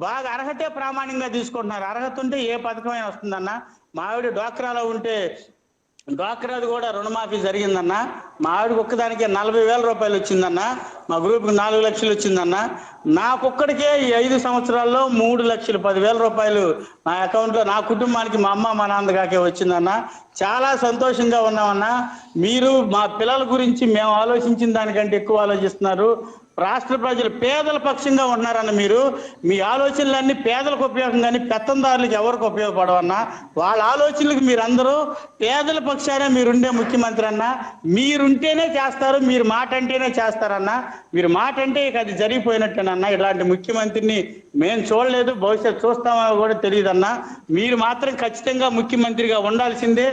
బాగా అర్హతే ప్రామాణికంగా తీసుకుంటున్నారు. అర్హత ఉంటే ఏ పథకమైనా వస్తుందన్న. మా ఆవిడ డ్వాక్రాలో ఉంటే డ్వాక్రాది కూడా రుణమాఫీ జరిగిందన్న. మా ఆవిడకి ఒక్కదానికే 40,000 రూపాయలు వచ్చిందన్న. మా గ్రూప్కి 4 లక్షలు వచ్చిందన్న. నాకొక్కడికే ఈ 5 సంవత్సరాల్లో 3,10,000 రూపాయలు నా అకౌంట్లో, నా కుటుంబానికి, మా అమ్మ మా నాన్నగాకే వచ్చిందన్న. చాలా సంతోషంగా ఉన్నామన్న. మీరు మా పిల్లల గురించి మేము ఆలోచించిన దానికంటే ఎక్కువ ఆలోచిస్తున్నారు. రాష్ట్ర ప్రజలు పేదల పక్షంగా ఉన్నారన్న. మీరు మీ ఆలోచనలన్నీ పేదలకు ఉపయోగం కానీ పెత్తందారులకు ఎవరికి ఉపయోగపడవన్నా. వాళ్ళ ఆలోచనలకు మీరందరూ పేదల పక్షానే మీరుండే ముఖ్యమంత్రి అన్న. మీరుంటేనే చేస్తారు, మీరు మాట అంటేనే చేస్తారన్న. మీరు మాట అంటే ఇక అది జరిగిపోయినట్టేనన్నా. ఇలాంటి ముఖ్యమంత్రిని మేము చూడలేదు, భవిష్యత్తు చూస్తామో కూడా తెలియదన్నా. మీరు మాత్రం ఖచ్చితంగా ముఖ్యమంత్రిగా ఉండాల్సిందే.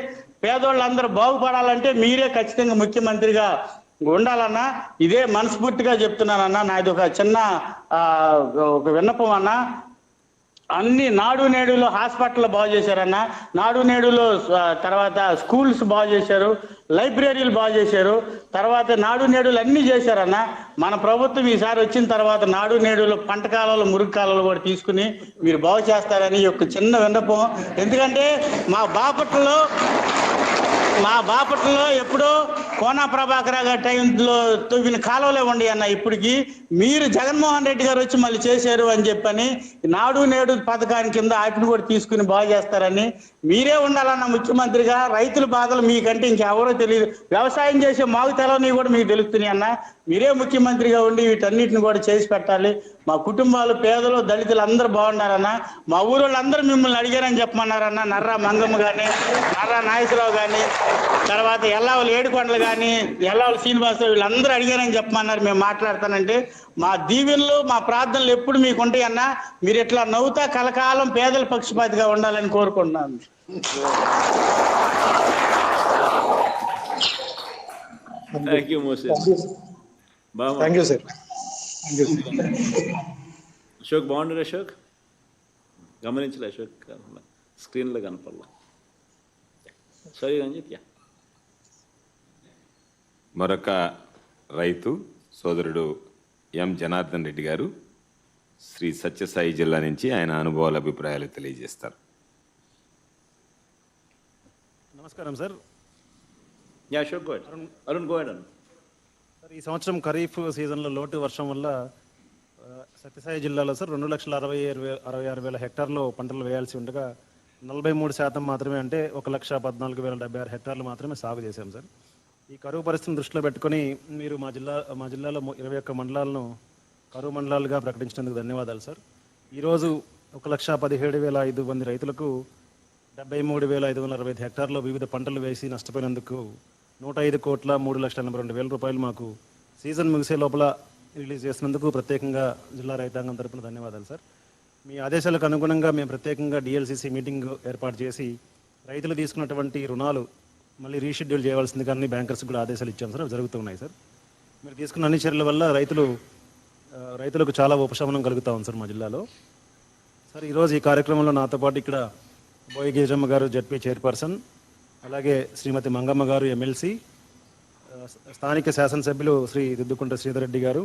పేదోళ్ళందరూ బాగుపడాలంటే మీరే ఖచ్చితంగా ముఖ్యమంత్రిగా ఉండాలన్నా. ఇదే మనస్ఫూర్తిగా చెప్తున్నానన్నా. నాది ఒక చిన్న ఒక విన్నపం అన్న. అన్ని నాడు నేడులో హాస్పిటల్ బాగు చేశారన్న. నాడు నేడులో తర్వాత స్కూల్స్ బాగు చేశారు, లైబ్రరీలు బాగు చేశారు, తర్వాత నాడు నేడులు అన్నీ చేశారన్న. మన ప్రభుత్వం ఈసారి వచ్చిన తర్వాత నాడు నేడులో పంట కాలాలు, మురుగు కాలాలు కూడా తీసుకుని మీరు బాగు చేస్తారని ఒక చిన్న విన్నపం. ఎందుకంటే మా బాపట్లలో ఎప్పుడో కోనా ప్రభాకర్ గారి టైంలో తవ్విన కాలువలే ఉండి అన్న ఇప్పటికి. మీరు జగన్మోహన్ రెడ్డి గారు వచ్చి మళ్ళీ చేశారు అని చెప్పని నాడు నేడు పథకాన్ని కింద వాటిని కూడా తీసుకుని బాగు చేస్తారని మీరే ఉండాలన్న ముఖ్యమంత్రిగా. రైతుల బాధలు మీకంటే ఇంకెవరో తెలియదు. వ్యవసాయం చేసే మాకు తెలవని కూడా మీకు తెలుస్తున్నాయి అన్న. మీరే ముఖ్యమంత్రిగా ఉండి వీటన్నిటిని కూడా చేసి పెట్టాలి. మా కుటుంబాలు, పేదలు, దళితులు అందరూ బాగున్నారన్న. మా ఊరోళ్ళందరూ మిమ్మల్ని అడిగారని చెప్పమన్నారన్న. నర్రా మంగమ్మ కానీ, నర్రా నాగేశ్వరరావు కానీ, తర్వాత ఎల్లావులు ఏడుకొండలు కానీ, ఎల్లావులు శ్రీనివాసరావు వీళ్ళందరూ అడిగారని చెప్పమన్నారు. మేము మాట్లాడతానంటే మా దీవెనలు, మా ప్రార్థనలు ఎప్పుడు మీకు ఉంటాయి అన్న. మీరు ఇట్లా నవ్వుతా కలకాలం పేదల పక్షపాతిగా ఉండాలని కోరుకుంటున్నాను. Thank you Moshe. Thank you sir. Ashok బాగుండరు. అశోక్ గమనించలే. అశోక్ స్క్రీన్లో కనపడలా. సరే రంజిత్. మరొక రైతు సోదరుడు ఎం జనార్దన్ రెడ్డి గారు శ్రీ సత్యసాయి జిల్లా నుంచి ఆయన అనుభవాల అభిప్రాయాలు తెలియజేస్తారు. నమస్కారం సార్. అశోక్ గోడ్. అరుణ్ గోడ్ అన్న. సార్, ఈ సంవత్సరం ఖరీఫ్ సీజన్లో లోటు వర్షం వల్ల సత్యసాయి జిల్లాలో సార్ 2,66,000 హెక్టార్లు పంటలు వేయాల్సి ఉండగా 43% మాత్రమే, అంటే 1,14,076 హెక్టార్లు మాత్రమే సాగు చేశాం సార్. ఈ కరువు పరిస్థితిని దృష్టిలో పెట్టుకొని మీరు మా జిల్లాలో 21 మండలాలను కరువు మండలాలుగా ప్రకటించినందుకు ధన్యవాదాలు సార్. ఈరోజు 1,17,500 మంది రైతులకు 73,565 హెక్టార్లో వివిధ పంటలు వేసి నష్టపోయినందుకు 105,03,82,000 రూపాయలు మాకు సీజన్ ముగిసే లోపల రిలీజ్ చేసినందుకు ప్రత్యేకంగా జిల్లా రైతాంగం తరపున ధన్యవాదాలు సార్. మీ ఆదేశాలకు అనుగుణంగా మేము ప్రత్యేకంగా డిఎల్సిసి మీటింగ్ ఏర్పాటు చేసి రైతులు తీసుకున్నటువంటి రుణాలు మళ్ళీ రీషెడ్యూల్ చేయవలసింది కానీ బ్యాంకర్స్కి కూడా ఆదేశాలు ఇచ్చాం సార్. జరుగుతున్నాయి సార్. మీరు తీసుకున్న అన్ని చర్యల వల్ల రైతులకు చాలా ఉపశమనం కలుగుతూ ఉంది సార్ మా జిల్లాలో. సార్, ఈరోజు ఈ కార్యక్రమంలో నాతో పాటు ఇక్కడ బోయి గీజమ్మ గారు జడ్పీ చైర్పర్సన్, అలాగే శ్రీమతి మంగమ్మ గారు ఎమ్మెల్సీ, స్థానిక శాసనసభ్యులు శ్రీ దిద్దుకుంట శ్రీధర్ రెడ్డి గారు,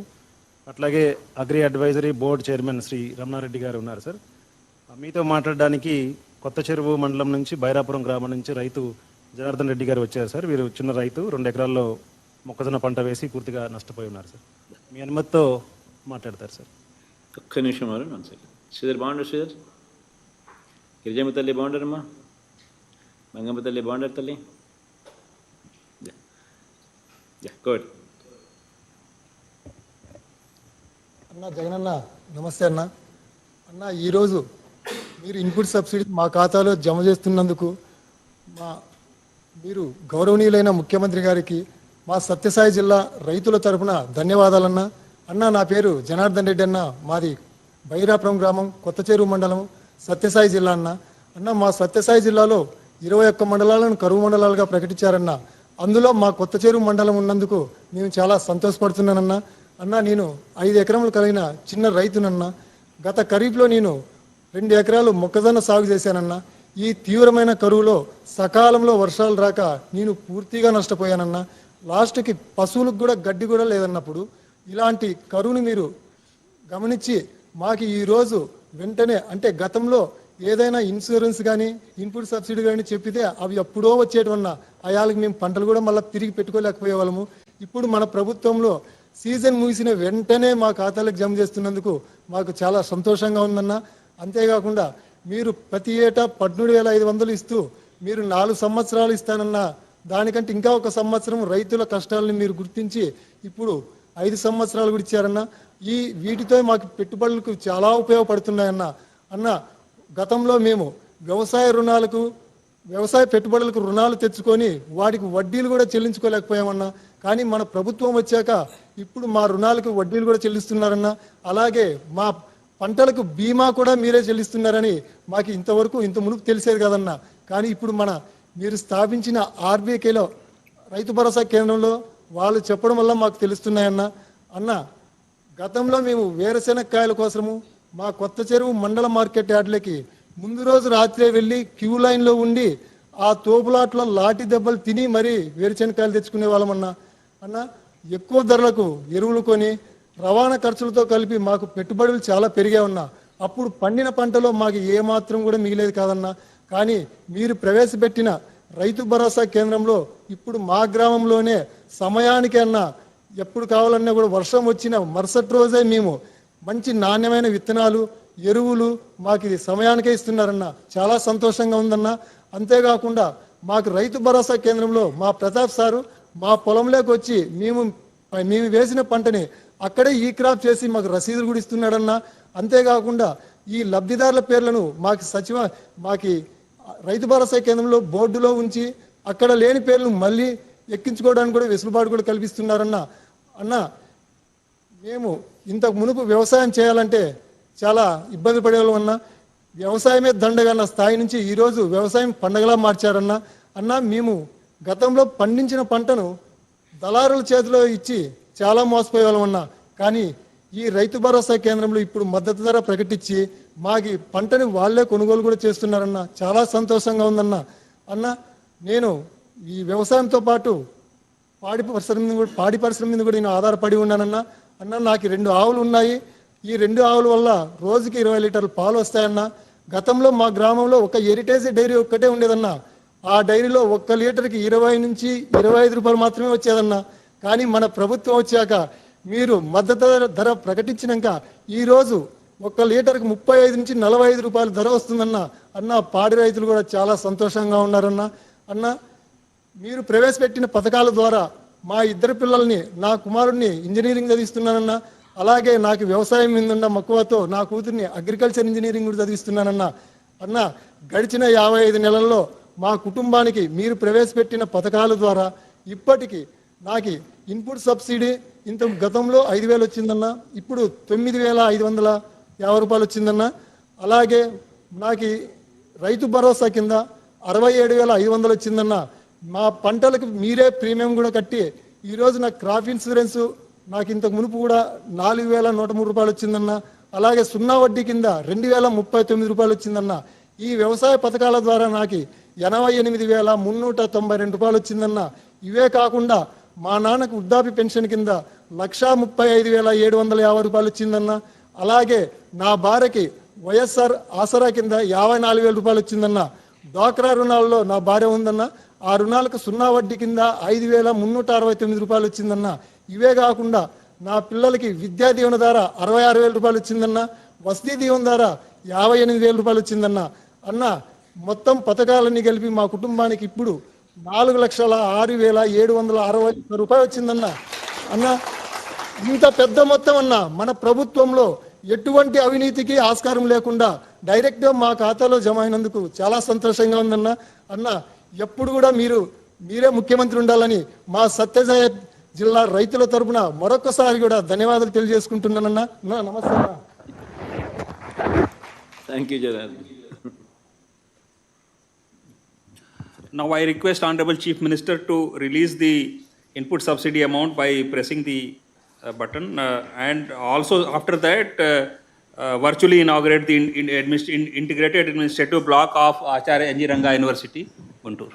అట్లాగే agri advisory board chairman Shri Ramanareddy గారు ఉన్నారు సార్. మీతో మాట్లాడడానికి కొత్త చెరువు మండలం నుంచి బైరాపురం గ్రామం నుంచి రైతు జనార్దన్ రెడ్డి గారు వచ్చారు సార్. వీరు చిన్న రైతు, 2 ఎకరాల్లో మొక్కజొన్న పంట వేసి పూర్తిగా నష్టపోయి ఉన్నారు సార్. మీ అనుమతితో మాట్లాడతారు సార్. ఒక్క నిమిషం అరుణ్, 1 సెకండ్. శ్రీధర్ బాగుండరు. శ్రీధర్, గిరిజమ్మ తల్లి బాగుండరమ్మా. మంగమ్మ తల్లి బాగుండరు తల్లి. గుడ్. అన్న జగనన్న నమస్తే అన్న. అన్న, ఈరోజు మీరు ఇన్పుట్ సబ్సిడీ మా ఖాతాలో జమ చేస్తున్నందుకు మీరు గౌరవనీయులైన ముఖ్యమంత్రి గారికి మా సత్యసాయి జిల్లా రైతుల తరఫున ధన్యవాదాలన్నా. అన్న, నా పేరు జనార్దన్ రెడ్డి అన్న. మాది బైరాపురం గ్రామం, కొత్త చెరువు మండలం, సత్యసాయి జిల్లా అన్న. అన్న, మా సత్యసాయి జిల్లాలో 21 మండలాలను కరువు మండలాలుగా ప్రకటించారన్న. అందులో మా కొత్త చెరువు మండలం ఉన్నందుకు నేను చాలా సంతోషపడుతున్నానన్నా. అన్న, నేను 5 ఎకరములు కలిగిన చిన్న రైతునన్నా. గత ఖరీఫ్లో నేను 2 ఎకరాలు మొక్కజొన్న సాగు చేశానన్నా. ఈ తీవ్రమైన కరువులో సకాలంలో వర్షాలు రాక నేను పూర్తిగా నష్టపోయానన్నా. లాస్ట్కి పశువులకు కూడా గడ్డి కూడా లేదన్నప్పుడు ఇలాంటి కరువుని మీరు గమనించి మాకు ఈరోజు వెంటనే, అంటే గతంలో ఏదైనా ఇన్సూరెన్స్ కానీ ఇన్పుట్ సబ్సిడీ కానీ చెప్పితే అవి ఎప్పుడో వచ్చేటవన్నా అయాలకి మేము పంటలు కూడా మళ్ళీ తిరిగి పెట్టుకోలేకపోయే వాళ్ళము. ఇప్పుడు మన ప్రభుత్వంలో సీజన్ ముగిసిన వెంటనే మా ఖాతాలకు జమ చేస్తున్నందుకు మాకు చాలా సంతోషంగా ఉందన్న. అంతేకాకుండా మీరు ప్రతి ఏటా 17,500 ఇస్తూ మీరు 4 సంవత్సరాలు ఇస్తానన్నా. దానికంటే ఇంకా 1 సంవత్సరం రైతుల కష్టాలని మీరు గుర్తించి ఇప్పుడు 5 సంవత్సరాలు కూడా ఇచ్చారన్న. వీటితో మాకు పెట్టుబడులకు చాలా ఉపయోగపడుతున్నాయన్న. అన్న, గతంలో మేము వ్యవసాయ పెట్టుబడులకు రుణాలు తెచ్చుకొని వాటికి వడ్డీలు కూడా చెల్లించుకోలేకపోయామన్నా. కానీ మన ప్రభుత్వం వచ్చాక ఇప్పుడు మా రుణాలకు వడ్డీలు కూడా చెల్లిస్తున్నారన్న. అలాగే మా పంటలకు బీమా కూడా మీరే చెల్లిస్తున్నారని మాకు ఇంత మునుపు తెలిసేది కదన్నా. కానీ ఇప్పుడు మీరు స్థాపించిన ఆర్బీకేలో రైతు భరోసా కేంద్రంలో వాళ్ళు చెప్పడం వల్ల మాకు తెలుస్తున్నాయన్న. అన్న, గతంలో మేము వేరుశెనక్కాయల కోసము మా కొత్త చెరువు మండల మార్కెట్ యార్డ్లకి ముందు రోజు రాత్రే వెళ్ళి క్యూ లైన్లో ఉండి ఆ తోపులాట్లో లాఠీ దెబ్బలు తిని మరీ వేరుశెనక్కాయలు తెచ్చుకునే వాళ్ళమన్నా. అన్న, ఎక్కువ ధరలకు ఎరువులు కొని రవాణా ఖర్చులతో కలిపి మాకు పెట్టుబడులు చాలా పెరిగా ఉన్నా. అప్పుడు పండిన పంటలో మాకు ఏమాత్రం కూడా మిగిలేదు కాదన్నా. కానీ మీరు ప్రవేశపెట్టిన రైతు భరోసా కేంద్రంలో ఇప్పుడు మా గ్రామంలోనే సమయానికన్నా ఎప్పుడు కావాలన్నా కూడా వర్షం వచ్చిన మరుసటి రోజే మేము మంచి నాణ్యమైన విత్తనాలు, ఎరువులు మాకు ఇది సమయానికే ఇస్తున్నారన్న. చాలా సంతోషంగా ఉందన్న. అంతేకాకుండా మాకు రైతు భరోసా కేంద్రంలో మా ప్రతాప్ సారు మా పొలంలోకి వచ్చి మేము వేసిన పంటని అక్కడే ఈ క్రాప్ చేసి మాకు రసీదులు కూడా ఇస్తున్నాడన్న. అంతేకాకుండా ఈ లబ్ధిదారుల పేర్లను మాకు రైతు భరోసా కేంద్రంలో బోర్డులో ఉంచి అక్కడ లేని పేర్లు మళ్ళీ ఎక్కించుకోవడానికి కూడా వెసులుబాటు కూడా కల్పిస్తున్నారన్న. అన్న, మేము ఇంతకు మునుపు వ్యవసాయం చేయాలంటే చాలా ఇబ్బంది పడేవాళ్ళం అన్న. వ్యవసాయమే దండగన్న స్థాయి నుంచి ఈరోజు వ్యవసాయం పండగలా మార్చారన్న. అన్న, మేము గతంలో పండించిన పంటను దళారుల చేతిలో ఇచ్చి చాలా మోసపోయేవాళ్ళం అన్న. కానీ ఈ రైతు భరోసా కేంద్రంలో ఇప్పుడు మద్దతు ధర ప్రకటించి మాకు పంటని వాళ్ళే కొనుగోలు కూడా చేస్తున్నారన్న. చాలా సంతోషంగా ఉందన్న. అన్న, నేను ఈ వ్యవసాయంతో పాటు పాడి పరిశ్రమ మీద కూడా నేను ఆధారపడి ఉన్నానన్న. అన్న, నాకు 2 ఆవులు ఉన్నాయి. ఈ 2 ఆవుల వల్ల రోజుకి 20 లీటర్ల పాలు వస్తాయన్న. గతంలో మా గ్రామంలో ఒక హెరిటేజ్ డైరీ ఒక్కటే ఉండేదన్న. ఆ డైరీలో 1 లీటర్కి 20 నుంచి 25 రూపాయలు మాత్రమే వచ్చేదన్న. కానీ మన ప్రభుత్వం వచ్చాక మీరు మద్దతు ధర ప్రకటించినాక ఈరోజు 1 లీటర్కి 35 నుంచి 45 రూపాయల ధర వస్తుందన్న. అన్న, పాడి రైతులు కూడా చాలా సంతోషంగా ఉన్నారన్న. అన్న, మీరు ప్రవేశపెట్టిన పథకాల ద్వారా మా 2 పిల్లల్ని, నా కుమారుడిని ఇంజనీరింగ్ చదివిస్తున్నానన్న. అలాగే నాకు వ్యవసాయం మీద ఉన్న మక్కువతో నా కూతుర్ని అగ్రికల్చర్ ఇంజనీరింగ్ కూడా చదివిస్తున్నానన్న. అన్న, గడిచిన 55 నెలల్లో మా కుటుంబానికి మీరు ప్రవేశపెట్టిన పథకాల ద్వారా ఇప్పటికీ నాకు ఇన్పుట్ సబ్సిడీ గతంలో 5,000 వచ్చిందన్న. ఇప్పుడు 9,550 రూపాయలు వచ్చిందన్న. అలాగే నాకు రైతు భరోసా కింద 67,500 వచ్చిందన్న. మా పంటలకు మీరే ప్రీమియం కూడా కట్టి ఈరోజు నాకు క్రాప్ ఇన్సూరెన్స్ నాకు ఇంతకు మునుపు కూడా 4,103 రూపాయలు వచ్చిందన్న. అలాగే 0 వడ్డీ కింద 2,039 రూపాయలు వచ్చిందన్న. ఈ వ్యవసాయ పథకాల ద్వారా నాకు 88,392 రూపాయలు వచ్చిందన్న. ఇవే కాకుండా మా నాన్నకు వృద్ధాప్య పెన్షన్ కింద 1,35,750 రూపాయలు వచ్చిందన్న. అలాగే నా భార్యకి వైఎస్ఆర్ ఆసరా కింద 54,000 రూపాయలు వచ్చిందన్న. డ్వాక్రా రుణాల్లో నా భార్య ఉందన్న. ఆ రుణాలకు 0 వడ్డీ కింద 5,369 రూపాయలు వచ్చిందన్న. ఇవే కాకుండా నా పిల్లలకి విద్యా దీవెన ద్వారా 66,000 రూపాయలు వచ్చిందన్న. వసతి దీవెన ద్వారా 58,000 రూపాయలు వచ్చిందన్న. అన్న, మొత్తం పథకాలన్నీ కలిపి మా కుటుంబానికి ఇప్పుడు 4,06,760 రూపాయలు వచ్చిందన్న. అన్న, ఇంత పెద్ద మొత్తం అన్న మన ప్రభుత్వంలో ఎటువంటి అవినీతికి ఆస్కారం లేకుండా డైరెక్ట్గా మా ఖాతాలో జమ అయినందుకు చాలా సంతోషంగా ఉందన్న. అన్న, ఎప్పుడు కూడా మీరే ముఖ్యమంత్రి ఉండాలని మా సత్యసాయి జిల్లా రైతుల తరపున మరొకసారి కూడా ధన్యవాదాలు తెలియజేసుకుంటున్నానన్న. నమస్తే అన్న. Thank you Janardhan. Now I request Honorable Chief Minister to release the input subsidy amount by pressing the button and also after that virtually inaugurate the integrated administrative block of Acharya N.G. Ranga University, Guntur.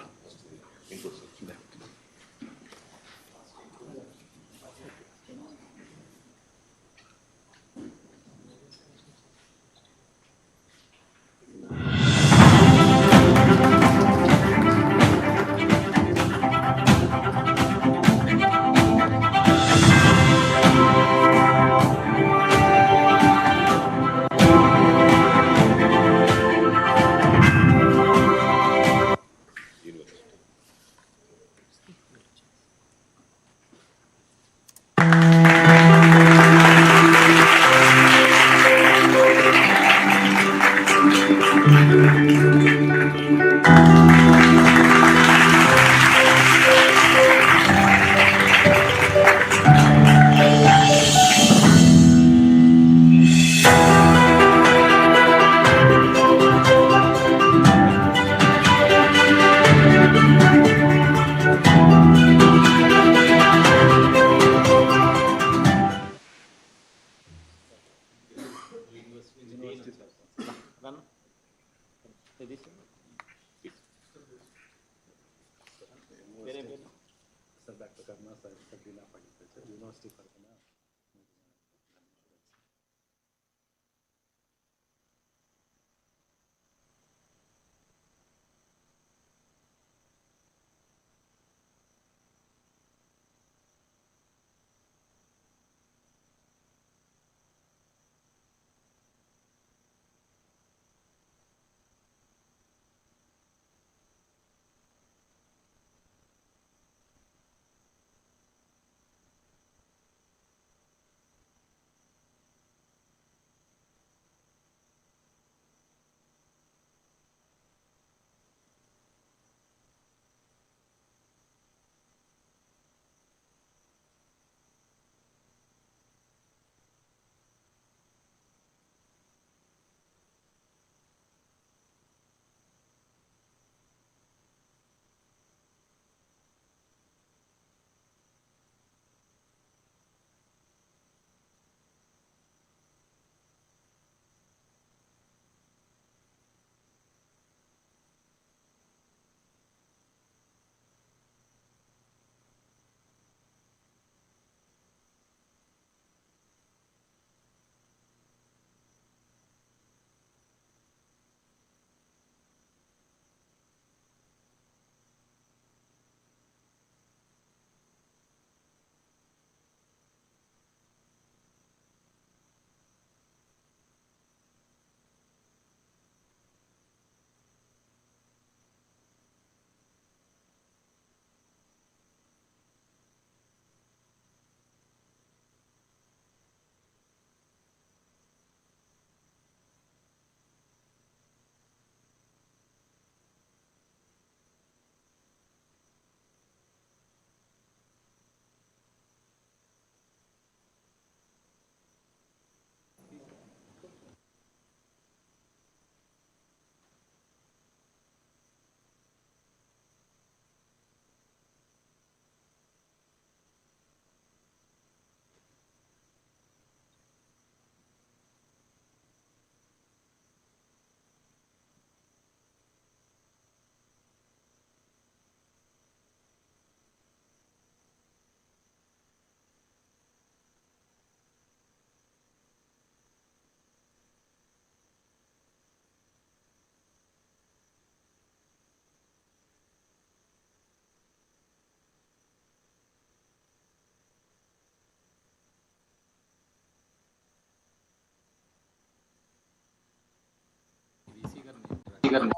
గారు.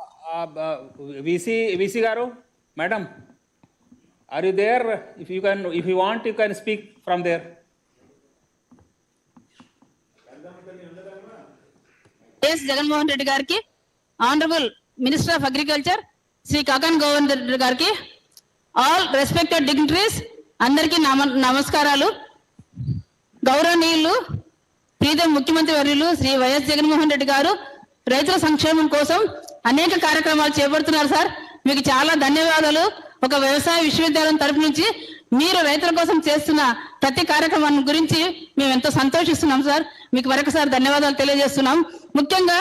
VC గారు, madam, are you there? If you want you can speak from there. Jaganmohan Reddy గారికి, honourable minister of agriculture Shri Kakani Govardhan Reddy గారికి, all respected dignitaries అందరికీ నమస్కారాలు. గౌరవనీయులు ప్రీతం ముఖ్యమంత్రి వర్యులు Shri YS Jaganmohan Reddy గారు రైతుల సంక్షేమం కోసం అనేక కార్యక్రమాలు చేపడుతున్నారు సార్. మీకు చాలా ధన్యవాదాలు. ఒక వ్యవసాయ విశ్వవిద్యాలయం తరపు నుంచి మీరు రైతుల కోసం చేస్తున్న ప్రతి కార్యక్రమాన్ని గురించి మేము ఎంతో సంతోషిస్తున్నాం సార్. మీకు మరొకసారి ధన్యవాదాలు తెలియజేస్తున్నాం. ముఖ్యంగా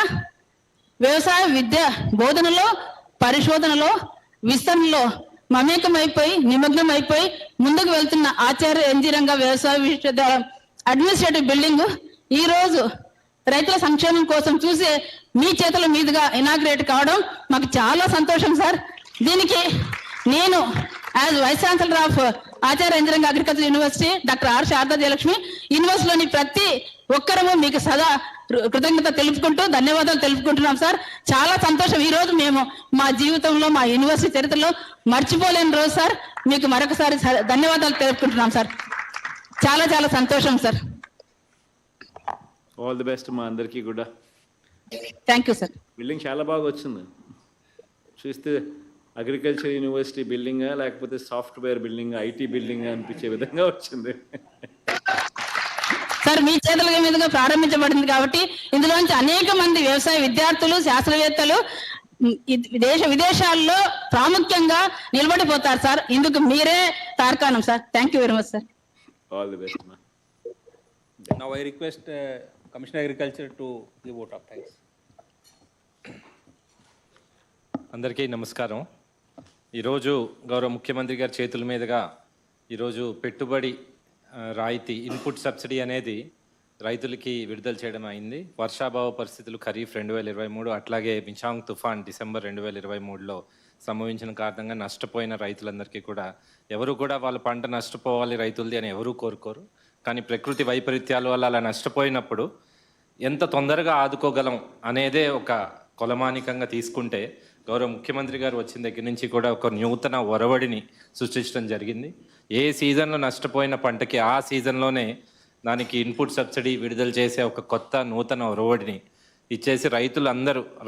వ్యవసాయ విద్య బోధనలో, పరిశోధనలో, విస్తరణలో మమేకమైపోయి నిమగ్నం అయిపోయి ముందుకు వెళ్తున్న ఆచార్య ఎన్జీ రంగా వ్యవసాయ విశ్వవిద్యాలయం అడ్మినిస్ట్రేటివ్ బిల్డింగ్ ఈ రోజు రైతుల సంక్షేమం కోసం చూసే మీ చేతుల మీదుగా ఇనాగ్రేట్ కావడం మాకు చాలా సంతోషం సార్. దీనికి నేను as vice chancellor of Acharya NG Ranga agriculture university doctor R Sharada Jayalakshmi యూనివర్సిటీలోని ప్రతి ఒక్కరము మీకు సదా కృతజ్ఞత తెలుపుకుంటూ ధన్యవాదాలు తెలుపుకుంటున్నాం సార్. చాలా సంతోషం. ఈ రోజు మేము మా జీవితంలో, మా యూనివర్సిటీ చరిత్రలో మర్చిపోలేని రోజు సార్. మీకు మరొకసారి ధన్యవాదాలు తెలుపుకుంటున్నాం సార్. చాలా చాలా సంతోషం సార్. ఆల్ ది బెస్ట్ మా అందరికీ కూడా. Thank you sir. బిల్డింగ్ చాలా బాగా వచ్చింది. చూస్తే అగ్రికల్చర్ యూనివర్సిటీ బిల్డింగా లేకపోతే సాఫ్ట్వేర్ బిల్డింగ్, ఐటీ బిల్డింగ్ అనిపించే విధంగా వచ్చింది సార్. మీ చేతుల మీదుగా ప్రారంభించబడింది కాబట్టి ఇందులోంచి అనేక మంది వ్యవసాయ విద్యార్థులు, శాస్త్రవేత్తలు దేశ విదేశాల్లో ప్రాముఖ్యంగా నిలబడిపోతారు సార్. ఇందుకు మీరే తార్కాణం sir. Thank you very much sir. All the best మా. Now I request Commissioner Agriculture to give vote of thanks. అందరికీ నమస్కారం. ఈరోజు గౌరవ ముఖ్యమంత్రి గారి చేతుల మీదుగా ఈరోజు పెట్టుబడి రాయితీ ఇన్పుట్ సబ్సిడీ అనేది రైతులకి విడుదల చేయడం అయింది. వర్షాభావ పరిస్థితులు ఖరీఫ్ 2023, అట్లాగే మిచాంగ్ తుఫాన్ డిసెంబర్ 2023లో సంభవించిన కారణంగా నష్టపోయిన రైతులందరికీ కూడా, ఎవరు కూడా వాళ్ళ పంట నష్టపోవాలి రైతులది అని ఎవరూ కోరుకోరు. కానీ ప్రకృతి వైపరీత్యాల వల్ల అలా నష్టపోయినప్పుడు ఎంత తొందరగా ఆదుకోగలం అనేదే ఒక కొలమానికంగా తీసుకుంటే, గౌరవ ముఖ్యమంత్రి గారు వచ్చిన దగ్గర నుంచి కూడా ఒక నూతన ఒరవడిని సృష్టించడం జరిగింది. ఏ సీజన్లో నష్టపోయిన పంటకి ఆ సీజన్లోనే దానికి ఇన్పుట్ సబ్సిడీ విడుదల చేసే ఒక కొత్త నూతన ఒరవడిని ఇచ్చేసి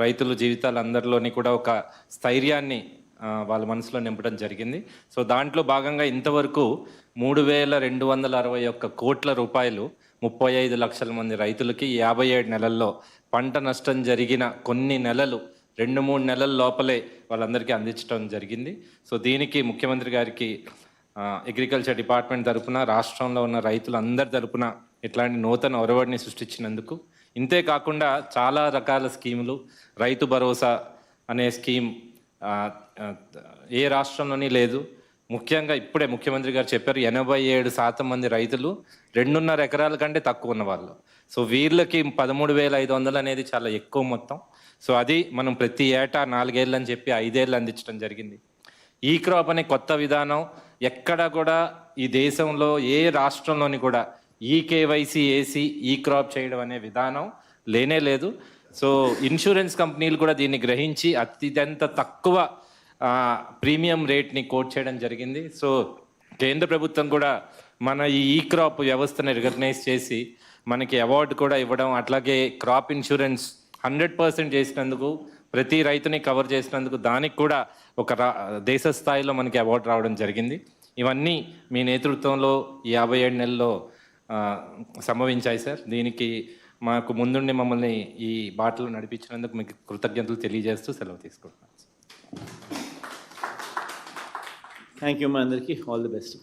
రైతుల జీవితాలందరిలోని కూడా ఒక స్థైర్యాన్ని వాళ్ళ మనసులో నింపడం జరిగింది. సో దాంట్లో భాగంగా ఇంతవరకు 3,261 కోట్ల రూపాయలు 35 లక్షల మంది రైతులకి 57 నెలల్లో పంట నష్టం జరిగిన కొన్ని నెలలు 2-3 నెలల లోపలే వాళ్ళందరికీ అందించడం జరిగింది. సో దీనికి ముఖ్యమంత్రి గారికి అగ్రికల్చర్ డిపార్ట్మెంట్ తరపున, రాష్ట్రంలో ఉన్న రైతులందరి తరపున ఇట్లాంటి నూతన ఒరవడిని సృష్టించినందుకు, ఇంతే కాకుండా చాలా రకాల స్కీములు, రైతు భరోసా అనే స్కీమ్ ఏ రాష్ట్రంలోని లేదు. ముఖ్యంగా ఇప్పుడే ముఖ్యమంత్రి గారు చెప్పారు 87% మంది రైతులు 2.5 ఎకరాల కంటే తక్కువ ఉన్న వాళ్ళు. సో వీళ్ళకి 13,500 అనేది చాలా ఎక్కువ మొత్తం. సో అది మనం ప్రతి ఏటా 4 ఏళ్ళు అని చెప్పి 5 ఏళ్ళు అందించడం జరిగింది. ఈ క్రాప్ అనే కొత్త విధానం ఎక్కడ కూడా ఈ దేశంలో ఏ రాష్ట్రంలోని కూడా కేవైసీ ఏసీ ఈ క్రాప్ చేయడం అనే విధానం లేనే లేదు. సో ఇన్సూరెన్స్ కంపెనీలు కూడా దీన్ని గ్రహించి అత్యంత తక్కువ ప్రీమియం రేట్ని కోట్ చేయడం జరిగింది. సో కేంద్ర ప్రభుత్వం కూడా మన ఈ క్రాప్ వ్యవస్థను రికగ్నైజ్ చేసి మనకి అవార్డు కూడా ఇవ్వడం, అట్లాగే క్రాప్ ఇన్సూరెన్స్ 100% చేసినందుకు, ప్రతి రైతుని కవర్ చేసినందుకు దానికి కూడా ఒక దేశ స్థాయిలో మనకి అవార్డు రావడం జరిగింది. ఇవన్నీ మీ నేతృత్వంలో 57 నెలల్లో సంభవించాయి సార్. దీనికి మాకు ముందుండి మమ్మల్ని ఈ బాటలో నడిపించినందుకు మీకు కృతజ్ఞతలు తెలియజేస్తూ సెలవు తీసుకుంటున్నాను. థ్యాంక్ యూ మా అందరికీ. All the best.